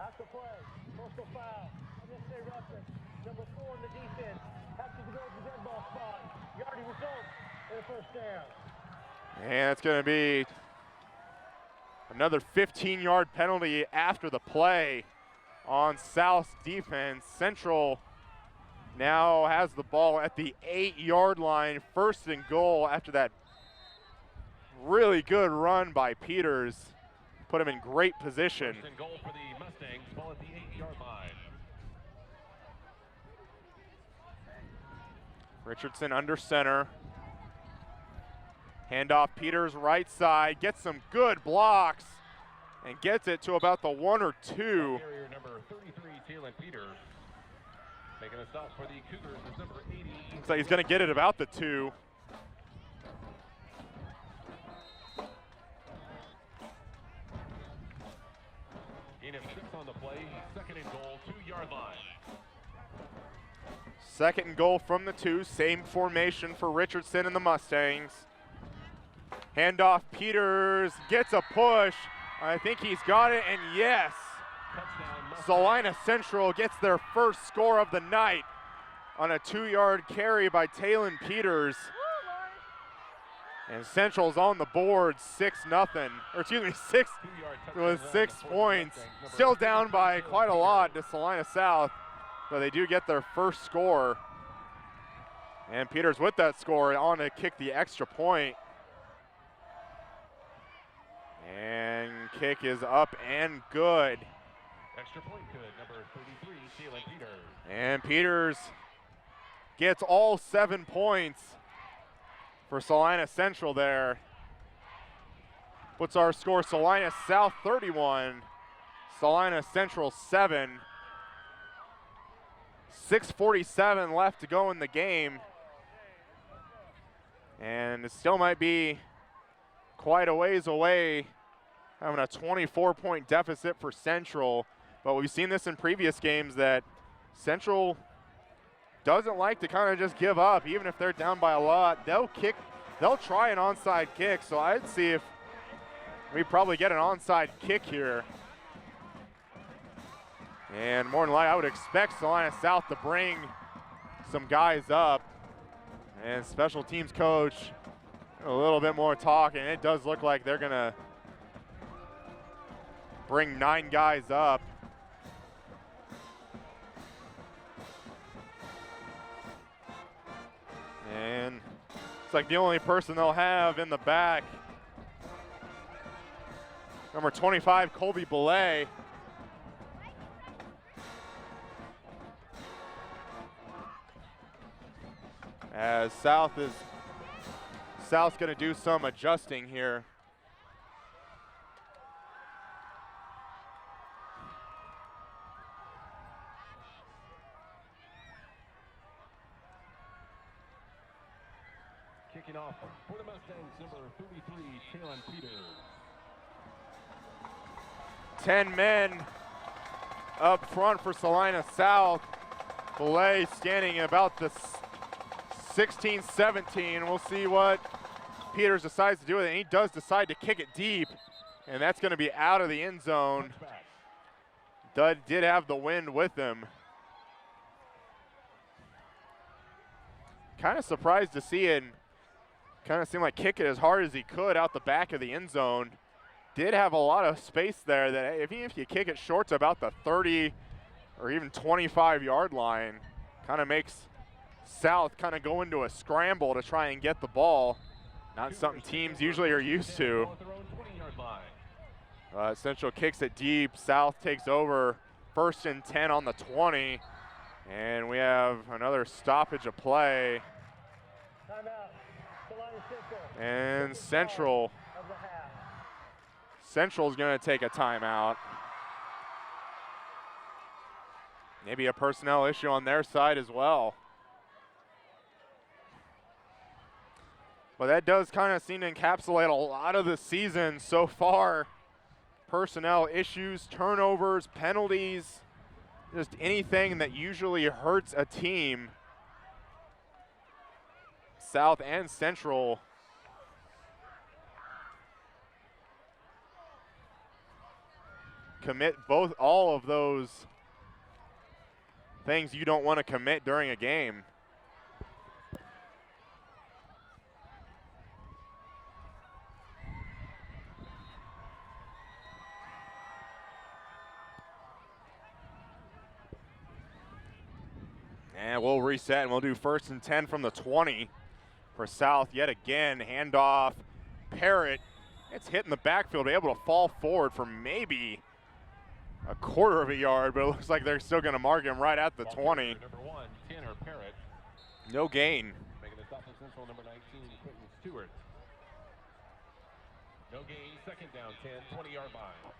After play, personal foul. Unnecessary roughness. Number 4 in the defense. Has to go to the dead ball spot. Yardie results in a first down. And it's going to be another 15-yard penalty after the play on South's defense. Central now has the ball at the 8-yard line, first and goal after that really good run by Peters. Put him in great position. First and goal for the Mustangs, ball at the 8-yard line. Richardson under center. Handoff Peters right side, gets some good blocks and gets it to about the 1 or 2. Carrier number 33, Taylor Peters. Making a stop for the Cougars is number 80. Looks like he's going to get it about the 2. Gain of 6 on the play, second and goal, 2-yard line. Second and goal from the 2, same formation for Richardson and the Mustangs. Handoff, Peters gets a push. I think he's got it, and yes, Salina Central gets their first score of the night on a 2-yard carry by Talon Peters. And Central's on the board 6-0, or excuse me, 6 points. Still down by quite a lot to Salina South, but they do get their first score. And Peters with that score on to kick the extra point. And kick is up and good. Extra point good, number 33, Talon Peters. And Peters gets all 7 points for Salina Central there. Puts our score Salina South 31, Salina Central 7. 6:47 left to go in the game. And it still might be quite a ways away, having a 24-point deficit for Central. But we've seen this in previous games that Central doesn't like to kind of just give up, even if they're down by a lot. They'll try an onside kick, so I'd see if we probably get an onside kick here. And more than likely, I would expect Salina South to bring some guys up. And special teams coach, a little bit more talk, and it does look like they're gonna bring 9 guys up. And it's like the only person they'll have in the back, number 25, Colby Belay. As South's going to do some adjusting here. Kicking off for the Mustangs, number 33, Talon Peters. 10 men up front for Salina South. Belay standing about the 16-17. We'll see what Peters decides to do with it. And he does decide to kick it deep, and that's going to be out of the end zone. Dud did have the wind with him. Kind of surprised to see it. Kind of seemed like kick it as hard as he could out the back of the end zone. Did have a lot of space there that if you kick it short to about the 30 or even 25-yard line, kind of makes South kind of go into a scramble to try and get the ball. Not something teams usually are used to. Central kicks it deep. South takes over 1st and 10 on the 20. And we have another stoppage of play. And Central's going to take a timeout. Maybe a personnel issue on their side as well. But that does kind of seem to encapsulate a lot of the season so far. Personnel issues, turnovers, penalties, just anything that usually hurts a team. South and Central commit all of those things you don't want to commit during a game. And we'll reset and we'll do 1st and 10 from the 20 for South yet again. Handoff, Parrott. It's hitting the backfield, able to fall forward for maybe a 1/4 of a yard, but it looks like they're still going to mark him right at the 20. Number 1, Tanner Parrott. No gain. Making the stop for Central, number 19, Quentin Stewart. No gain, 2nd down, 10, 20-yard line.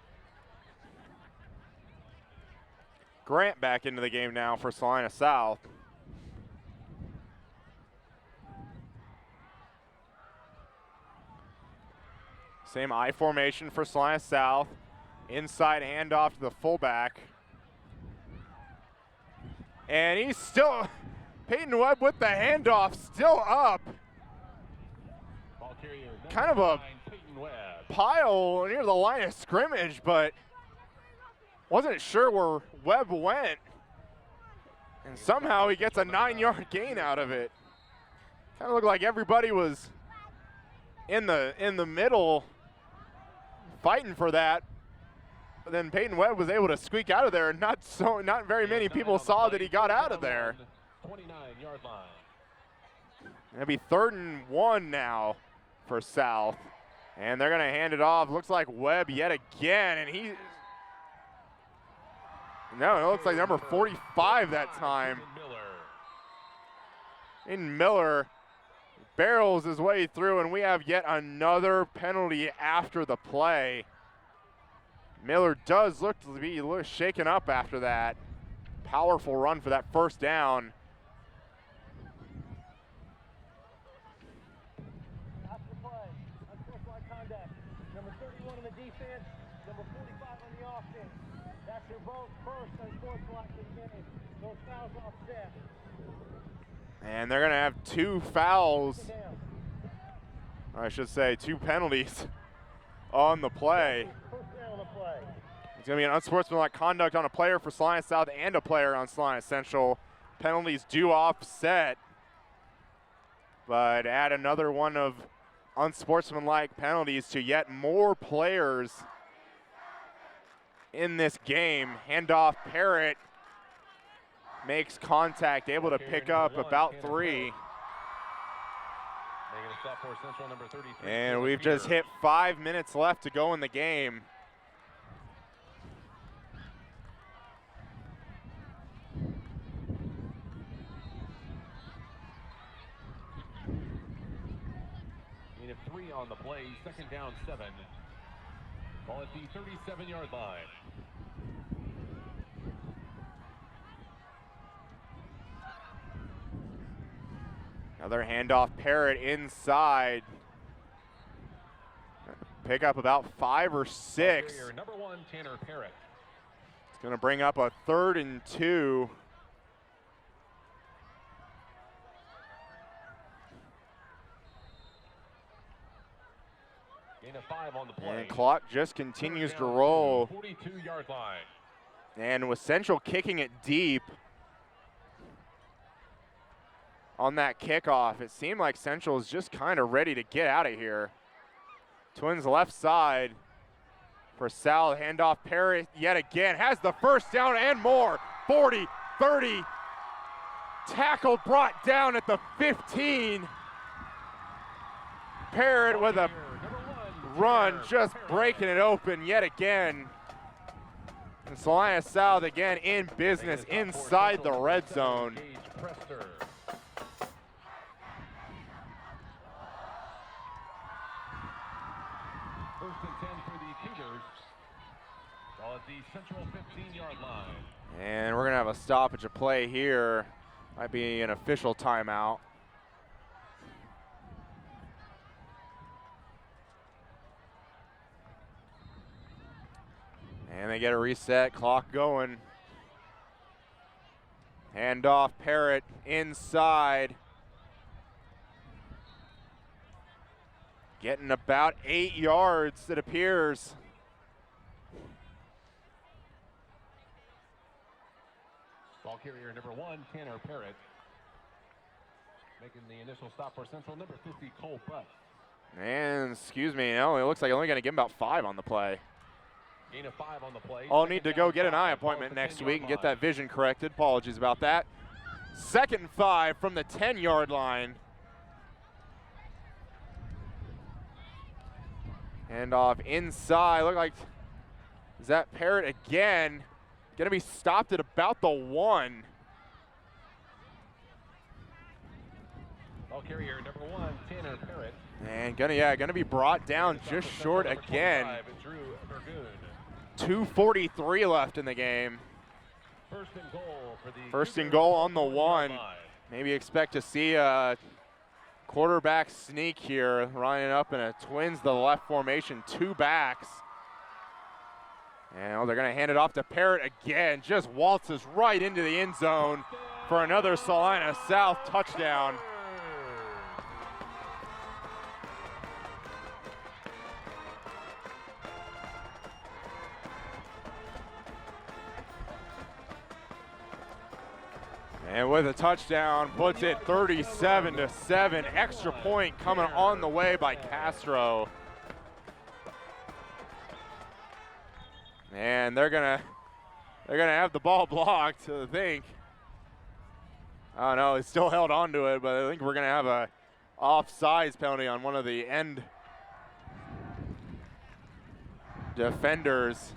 Grant back into the game now for Salina South. Same I formation for Salina South. Inside handoff to the fullback. And Peyton Webb with the handoff, still up. Ball carrier number Kind of a 9, Peyton Webb. pile near the line of scrimmage, but wasn't sure where Webb went. And somehow he gets a 9-yard gain out of it. Kind of looked like everybody was in the middle fighting for that. But then Peyton Webb was able to squeak out of there, and not very many people saw that he got out of there. 29-yard line. It'll be 3rd and 1 now for South. And they're going to hand it off. Looks like Webb yet again, and he... No, it looks like number 45 that time. In Miller barrels his way through, and we have yet another penalty after the play. Miller does look to be shaken up after that. Powerful run for that first down. After play, unsportsmanlike conduct. Number 31 on the defense, number 45 on the offense. That's your vote first unsportsmanlike for the game. Those fouls offset. And they're going to have 2 fouls. Or I should say 2 penalties on the play. First down on the play. It's going to be an unsportsmanlike conduct on a player for Salina South and a player on Salina Central. Penalties do offset, but add another one of unsportsmanlike penalties to yet more players in this game. Handoff, Parrott makes contact, able to pick up about 3. And we've just hit 5 minutes left to go in the game. Gain of 3 on the play, 2nd down 7. Ball at the 37-yard line. Another handoff, Parrott inside. Pick up about 5 or 6. Number 1, Tanner Parrott. It's going to bring up a 3rd and 2. Gain of 5 on the play. And clock just continues to roll. 42-yard line. And with Central kicking it deep on that kickoff, it seemed like Central is just kind of ready to get out of here. Twins left side for Sal. Handoff, Parrott yet again. Has the first down and more. 40, 30. Tackled, brought down at the 15. Parrott with a run, just breaking it open yet again. And Salina South again in business inside the red zone. First and 10 for the Cougars. Ball at the Central 15-yard line. And we're going to have a stoppage of play here. Might be an official timeout. And they get a reset, clock going. Handoff, Parrott inside. Getting about 8 yards, it appears. Ball carrier number 1, Tanner Parrott. Making the initial stop for Central, number 50, Cole Butt. And excuse me, no, it looks like only going to give him about 5 on the play. Gain of 5 on the play. I'll need to go get an eye appointment next week and get that vision corrected. Apologies about that. 2nd and 5 from the 10-yard line. Hand off inside. Look like, is that Parrott again? Going to be stopped at about the 1. Ball carrier number 1, Tanner Parrott. And gonna be brought down just short again. 2:43 left in the game. First and goal for the First and goal on the 1. Maybe expect to see a quarterback sneak here, lining up in a Twins the left formation, 2 backs. And they're going to hand it off to Parrott again. Just waltzes right into the end zone for another Salina South touchdown. And with a touchdown, puts it 37-7. Extra point coming on the way by Castro. And they're gonna have the ball blocked, I think. Oh no, he still held on to it, but I think we're gonna have a offsides penalty on one of the end defenders.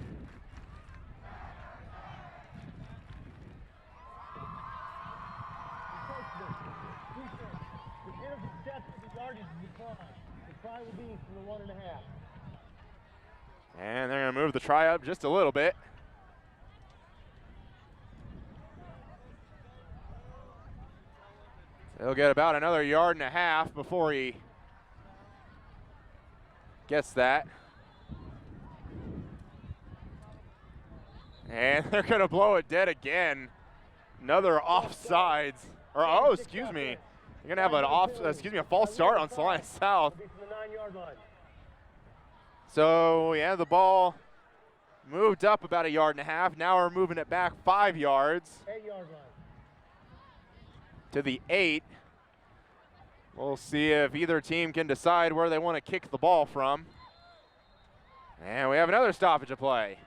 And they're going to move the try up just a little bit. He'll get about another 1.5 yards before he gets that. And they're going to blow it dead again. Another offsides. Or, oh, excuse me. You're going to have a false start on Salina South. So, yeah, the ball moved up about 1.5 yards. Now we're moving it back 5 yards. 8-yard line. To the 8. We'll see if either team can decide where they want to kick the ball from. And we have another stoppage of play.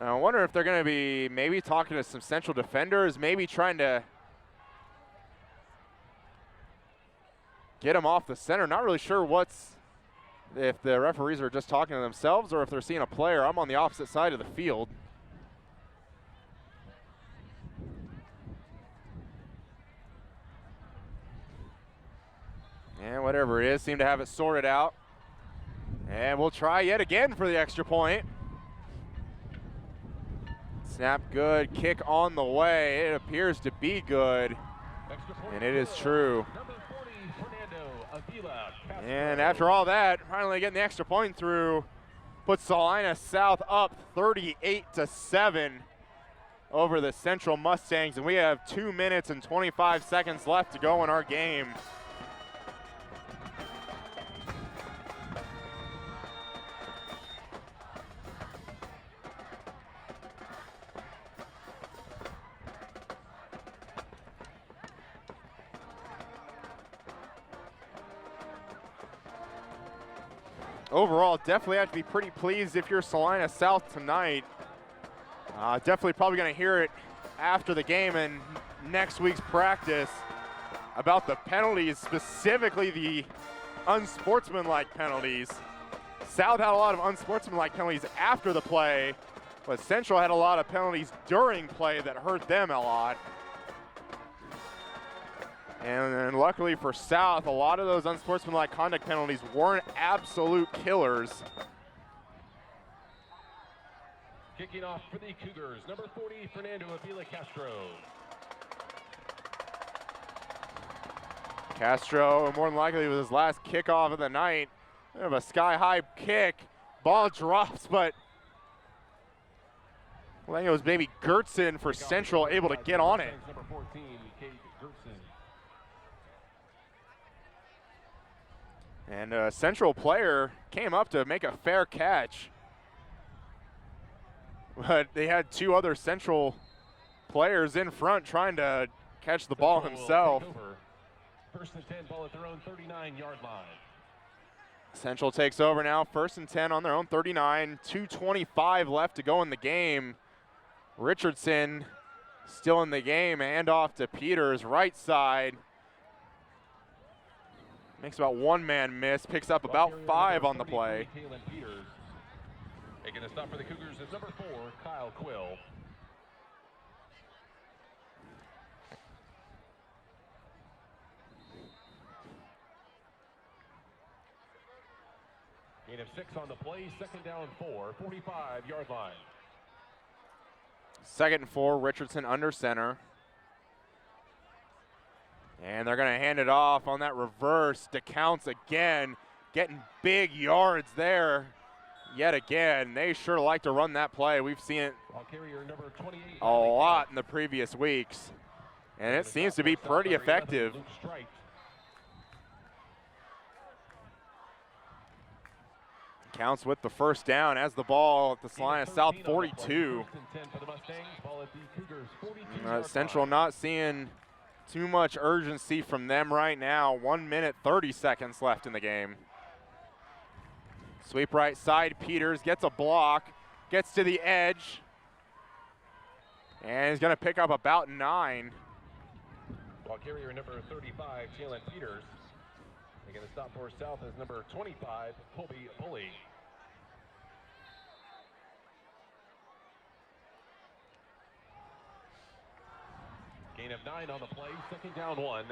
I wonder if they're going to be maybe talking to some central defenders, maybe trying to get them off the center. Not really sure if the referees are just talking to themselves or if they're seeing a player. I'm on the opposite side of the field. And whatever it is, seem to have it sorted out. And we'll try yet again for the extra point. Snap good, kick on the way. It appears to be good, and it is true. And after all that, finally getting the extra point through, puts Salina South up 38-7 over the Central Mustangs, and we have 2 minutes and 25 seconds left to go in our game. Overall, definitely have to be pretty pleased if you're Salina South tonight. Definitely probably going to hear it after the game and next week's practice about the penalties, specifically the unsportsmanlike penalties. South had a lot of unsportsmanlike penalties after the play, but Central had a lot of penalties during play that hurt them a lot. And luckily for South, a lot of those unsportsmanlike conduct penalties weren't absolute killers. Kicking off for the Cougars, number 40, Fernando Avila Castro. Castro, more than likely, with his last kickoff of the night. Bit of a sky-high kick. Ball drops, but I think it was maybe Gertson for Central able to get on it. Number 14, Kate Gertson. And a Central player came up to make a fair catch. But they had two other Central players in front trying to catch the ball himself. First and 10, ball at their own 39-yard line. Central takes over now, 1st and 10 on their own 39. 2:25 left to go in the game. Richardson still in the game, and off to Peters, right side. Makes about one-man miss, picks up about 5 on the play. Making a stop for the Cougars is number 4, Kyle Quill. Gain of 6 on the play, 2nd down 4, 45-yard line. 2nd and 4, Richardson under center. And they're going to hand it off on that reverse to Counts again, getting big yards there. yet again. They sure like to run that play. We've seen it Ball carrier number 28, a lot in the previous weeks, and it seems to be pretty effective. Luke Strite. Counts with the first down as the ball at the Salina South 42. Central not seeing too much urgency from them right now. 1 minute, 30 seconds left in the game. Sweep right side, Peters gets a block, gets to the edge, and he's gonna pick up about 9. Ball carrier number 35, Jalen Peters. Making the stop for South is number 25, Colby Pulley. Gain of 9 on the play, second down 1,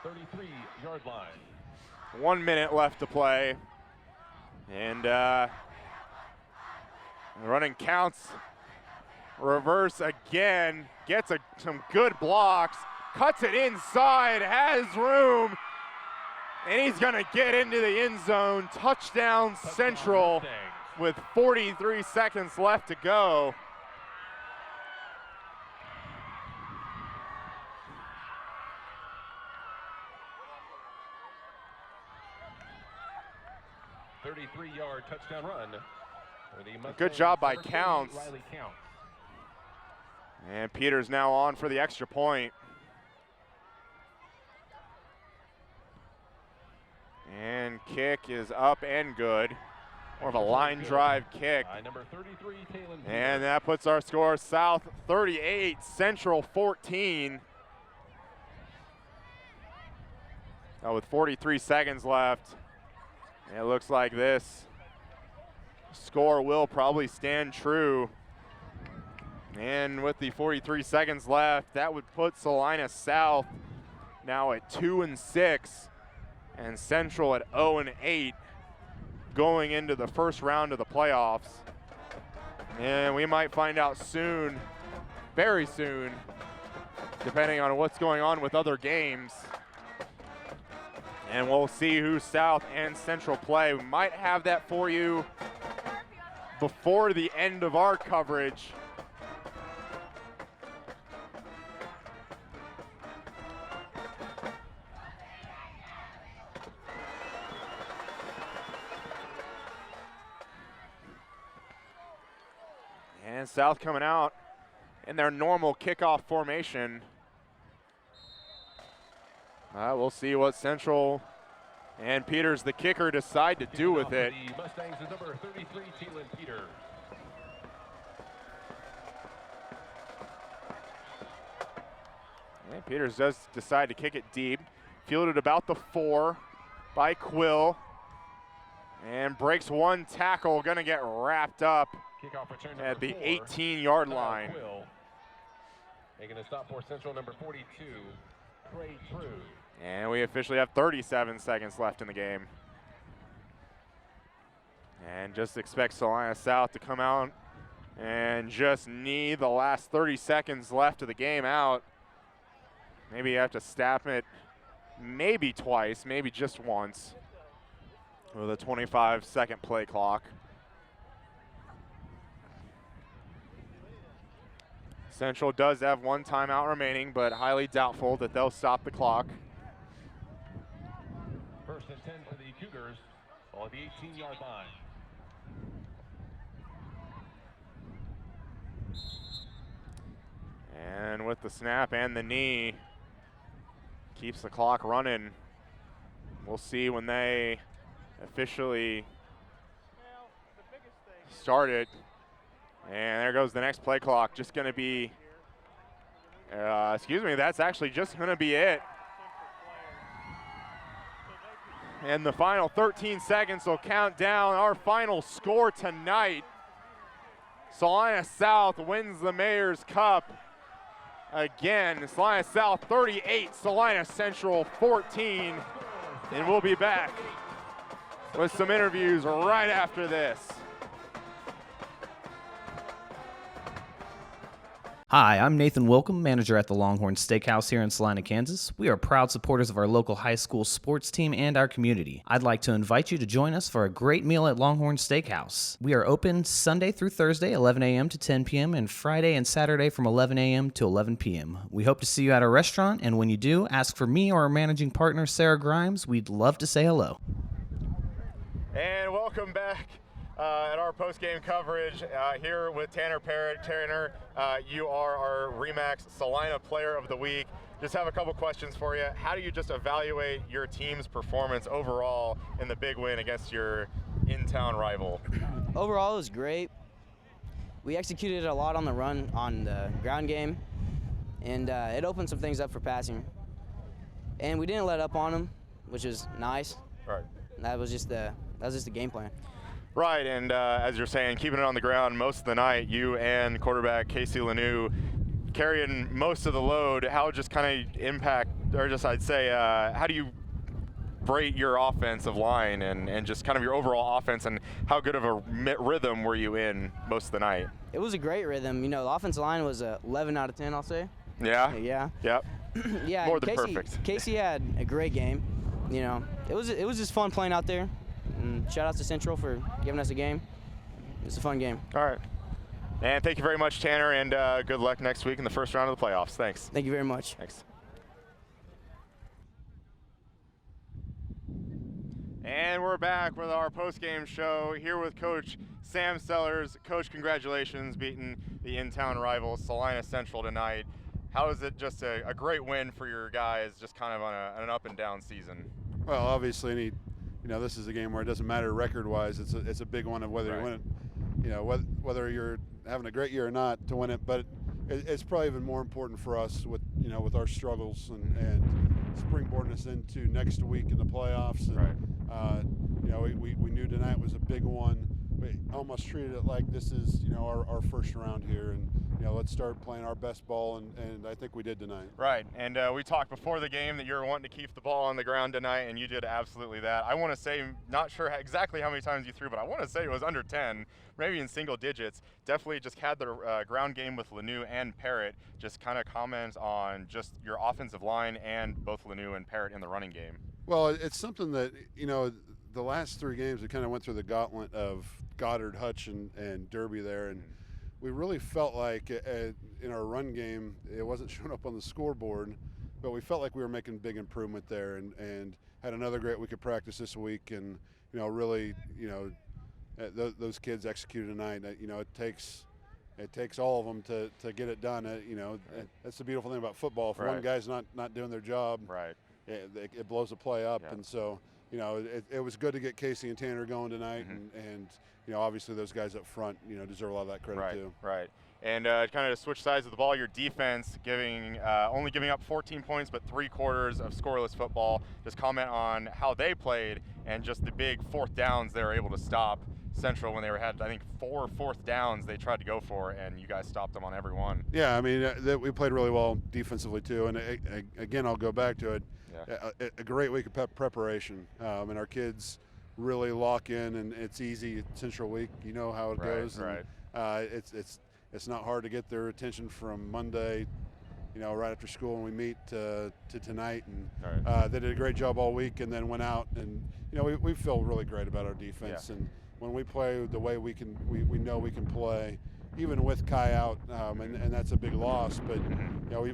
33-yard line. 1 minute left to play. And running counts. Reverse again, gets some good blocks, cuts it inside, has room, and he's gonna get into the end zone. Touchdown Central with 43 seconds left to go. Yard touchdown run. Good job by Counts. And Peters now on for the extra point. And kick is up and good. More of a line drive kick. Number 33, and that puts our score South 38, Central 14. Now with 43 seconds left, it looks like this score will probably stand true. And with the 43 seconds left, that would put Salina South now at 2-6 and Central at 0-8 going into the first round of the playoffs. And we might find out soon, very soon, depending on what's going on with other games. And we'll see who South and Central play. We might have that for you before the end of our coverage. And South coming out in their normal kickoff formation. We'll see what Central and Peters, the kicker, decide to do with it. The Mustangs is number 33, Jalen Peters. And Peters does decide to kick it deep. Fielded about the 4 by Quill. And breaks one tackle, gonna get wrapped up at the 18-yard line. Quill. Making a stop for Central, number 42, Trey True. And we officially have 37 seconds left in the game. And just expect Salina South to come out and just need the last 30 seconds left of the game out. Maybe you have to snap it maybe twice, maybe just once with a 25-second play clock. Central does have one timeout remaining, but highly doubtful that they'll stop the clock. First and 10 for the Cougars on the 18-yard line. And with the snap and the knee, keeps the clock running. We'll see when they officially start it. And there goes the next play clock. Just going to be, that's actually just going to be it. And the final 13 seconds will count down our final score tonight. Salina South wins the Mayor's Cup. Again, Salina South 38, Salina Central 14. And we'll be back with some interviews right after this. Hi, I'm Nathan Wilcom, manager at the Longhorn Steakhouse here in Salina, Kansas. We are proud supporters of our local high school sports team and our community. I'd like to invite you to join us for a great meal at Longhorn Steakhouse. We are open Sunday through Thursday, 11 a.m. to 10 p.m., and Friday and Saturday from 11 a.m. to 11 p.m. We hope to see you at our restaurant, and when you do, ask for me or our managing partner, Sarah Grimes. We'd love to say hello. And welcome back at our post-game coverage here with Tanner Parrott. Tanner, you are our RE/MAX Salina Player of the Week. Just have a couple questions for you. How do you just evaluate your team's performance overall in the big win against your in-town rival? Overall, it was great. We executed a lot on the run on the ground game, and it opened some things up for passing. And we didn't let up on them, which is nice. Right. That was just the game plan. Right, and as you're saying, keeping it on the ground most of the night, you and quarterback Casey Lanou carrying most of the load. How just kind of impact, or just I'd say, how do you rate your offensive line and just kind of your overall offense, and how good of a rhythm were you in most of the night? It was a great rhythm. You know, the offensive line was 11 out of 10, I'll say. Yeah? Yeah. Yep. Yeah. More than perfect. Casey had a great game. You know, it was just fun playing out there. And shout out to Central for giving us a game. It's a fun game. All right. And thank you very much, Tanner, and good luck next week in the first round of the playoffs. Thanks. Thank you very much. Thanks. And we're back with our post-game show here with Coach Sam Sellers. Coach, congratulations beating the in-town rival Salina Central tonight. How is it just a great win for your guys, just kind of on an up and down season? Well, obviously, this is a game where it doesn't matter record-wise. It's a big one of whether you win it. Whether you're having a great year or not to win it. But it's probably even more important for us with our struggles and springboarding us into next week in the playoffs. And, we knew tonight was a big one. We almost treated it like this is our first round here, and let's start playing our best ball, and I think we did tonight. Right, and we talked before the game that you were wanting to keep the ball on the ground tonight, and you did absolutely that. I want to say, not sure exactly how many times you threw, but I want to say it was under 10, maybe in single digits. Definitely just had the ground game with Lanou and Parrott. Just kind of comments on just your offensive line and both Lanou and Parrott in the running game. Well, it's something that, the last three games we kind of went through the gauntlet of Goddard, Hutch, and Derby there, and we really felt like in our run game, it wasn't showing up on the scoreboard, but we felt like we were making big improvement there, and had another great week of practice this week, and really, those kids executed tonight. It takes all of them to get it done. That's the beautiful thing about football. If one guy's not doing their job, it blows the play up, and so. It was good to get Casey and Tanner going tonight, and obviously those guys up front, deserve a lot of that credit too. Right. And kind of to switch sides of the ball, your defense only giving up 14 points, but 3 quarters of scoreless football. Just comment on how they played and just the big fourth downs they were able to stop Central when they had, I think, 4 fourth downs they tried to go for, and you guys stopped them on every one. Yeah, I mean, we played really well defensively too, and again, I'll go back to it. A great week of preparation, and our kids really lock in, and it's easy. Central week, you know how it goes. Right. It's not hard to get their attention from Monday, right after school when we meet to tonight, and they did a great job all week, and then went out, and we feel really great about our defense, and when we play the way we know we can play. Even with Kai out, and that's a big loss, but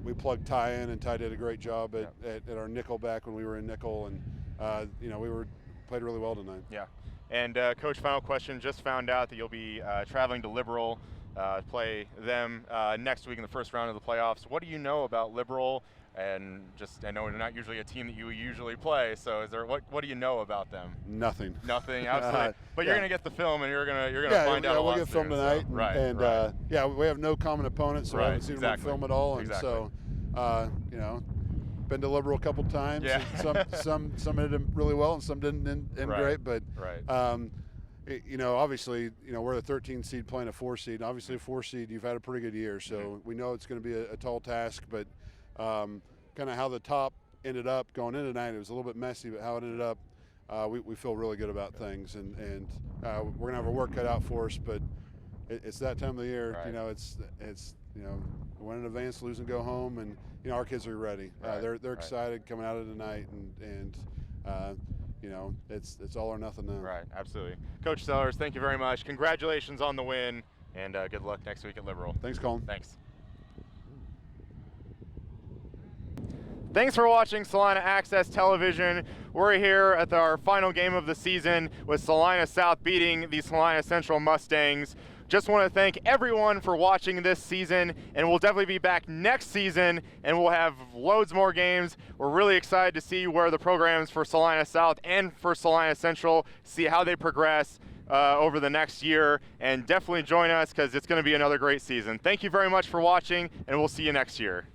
we plugged Ty in, and Ty did a great job at our nickel back when we were in nickel, and we played really well tonight. Yeah, and Coach, final question. Just found out that you'll be traveling to Liberal, play them next week in the first round of the playoffs. What do you know about Liberal? And just, I know they're not usually a team that you usually play, so is there what do you know about them? Nothing, absolutely. But you're gonna get the film, and you're gonna find out. We'll get film tonight, so, we have no common opponents, so I haven't seen them film at all, and so been to Liberal a couple times. Yeah. some did really well, and some didn't end great, but obviously, we're the 13 seed playing a 4 seed. Obviously, a 4 seed, you've had a pretty good year, so we know it's going to be a tall task, but. Kind of how the top ended up going into tonight, it was a little bit messy, but how it ended up, we feel really good about things, and we're gonna have our work cut out for us. But it's that time of the year, it's win in advance, lose and go home, and our kids are ready. Right, They're excited coming out of tonight, and it's all or nothing now. Right, absolutely. Coach Sellers, thank you very much. Congratulations on the win, and good luck next week at Liberal. Thanks, Colin. Thanks. Thanks for watching Salina Access Television. We're here at our final game of the season with Salina South beating the Salina Central Mustangs. Just want to thank everyone for watching this season, and we'll definitely be back next season, and we'll have loads more games. We're really excited to see where the programs for Salina South and for Salina Central, see how they progress over the next year, and definitely join us because it's going to be another great season. Thank you very much for watching, and we'll see you next year.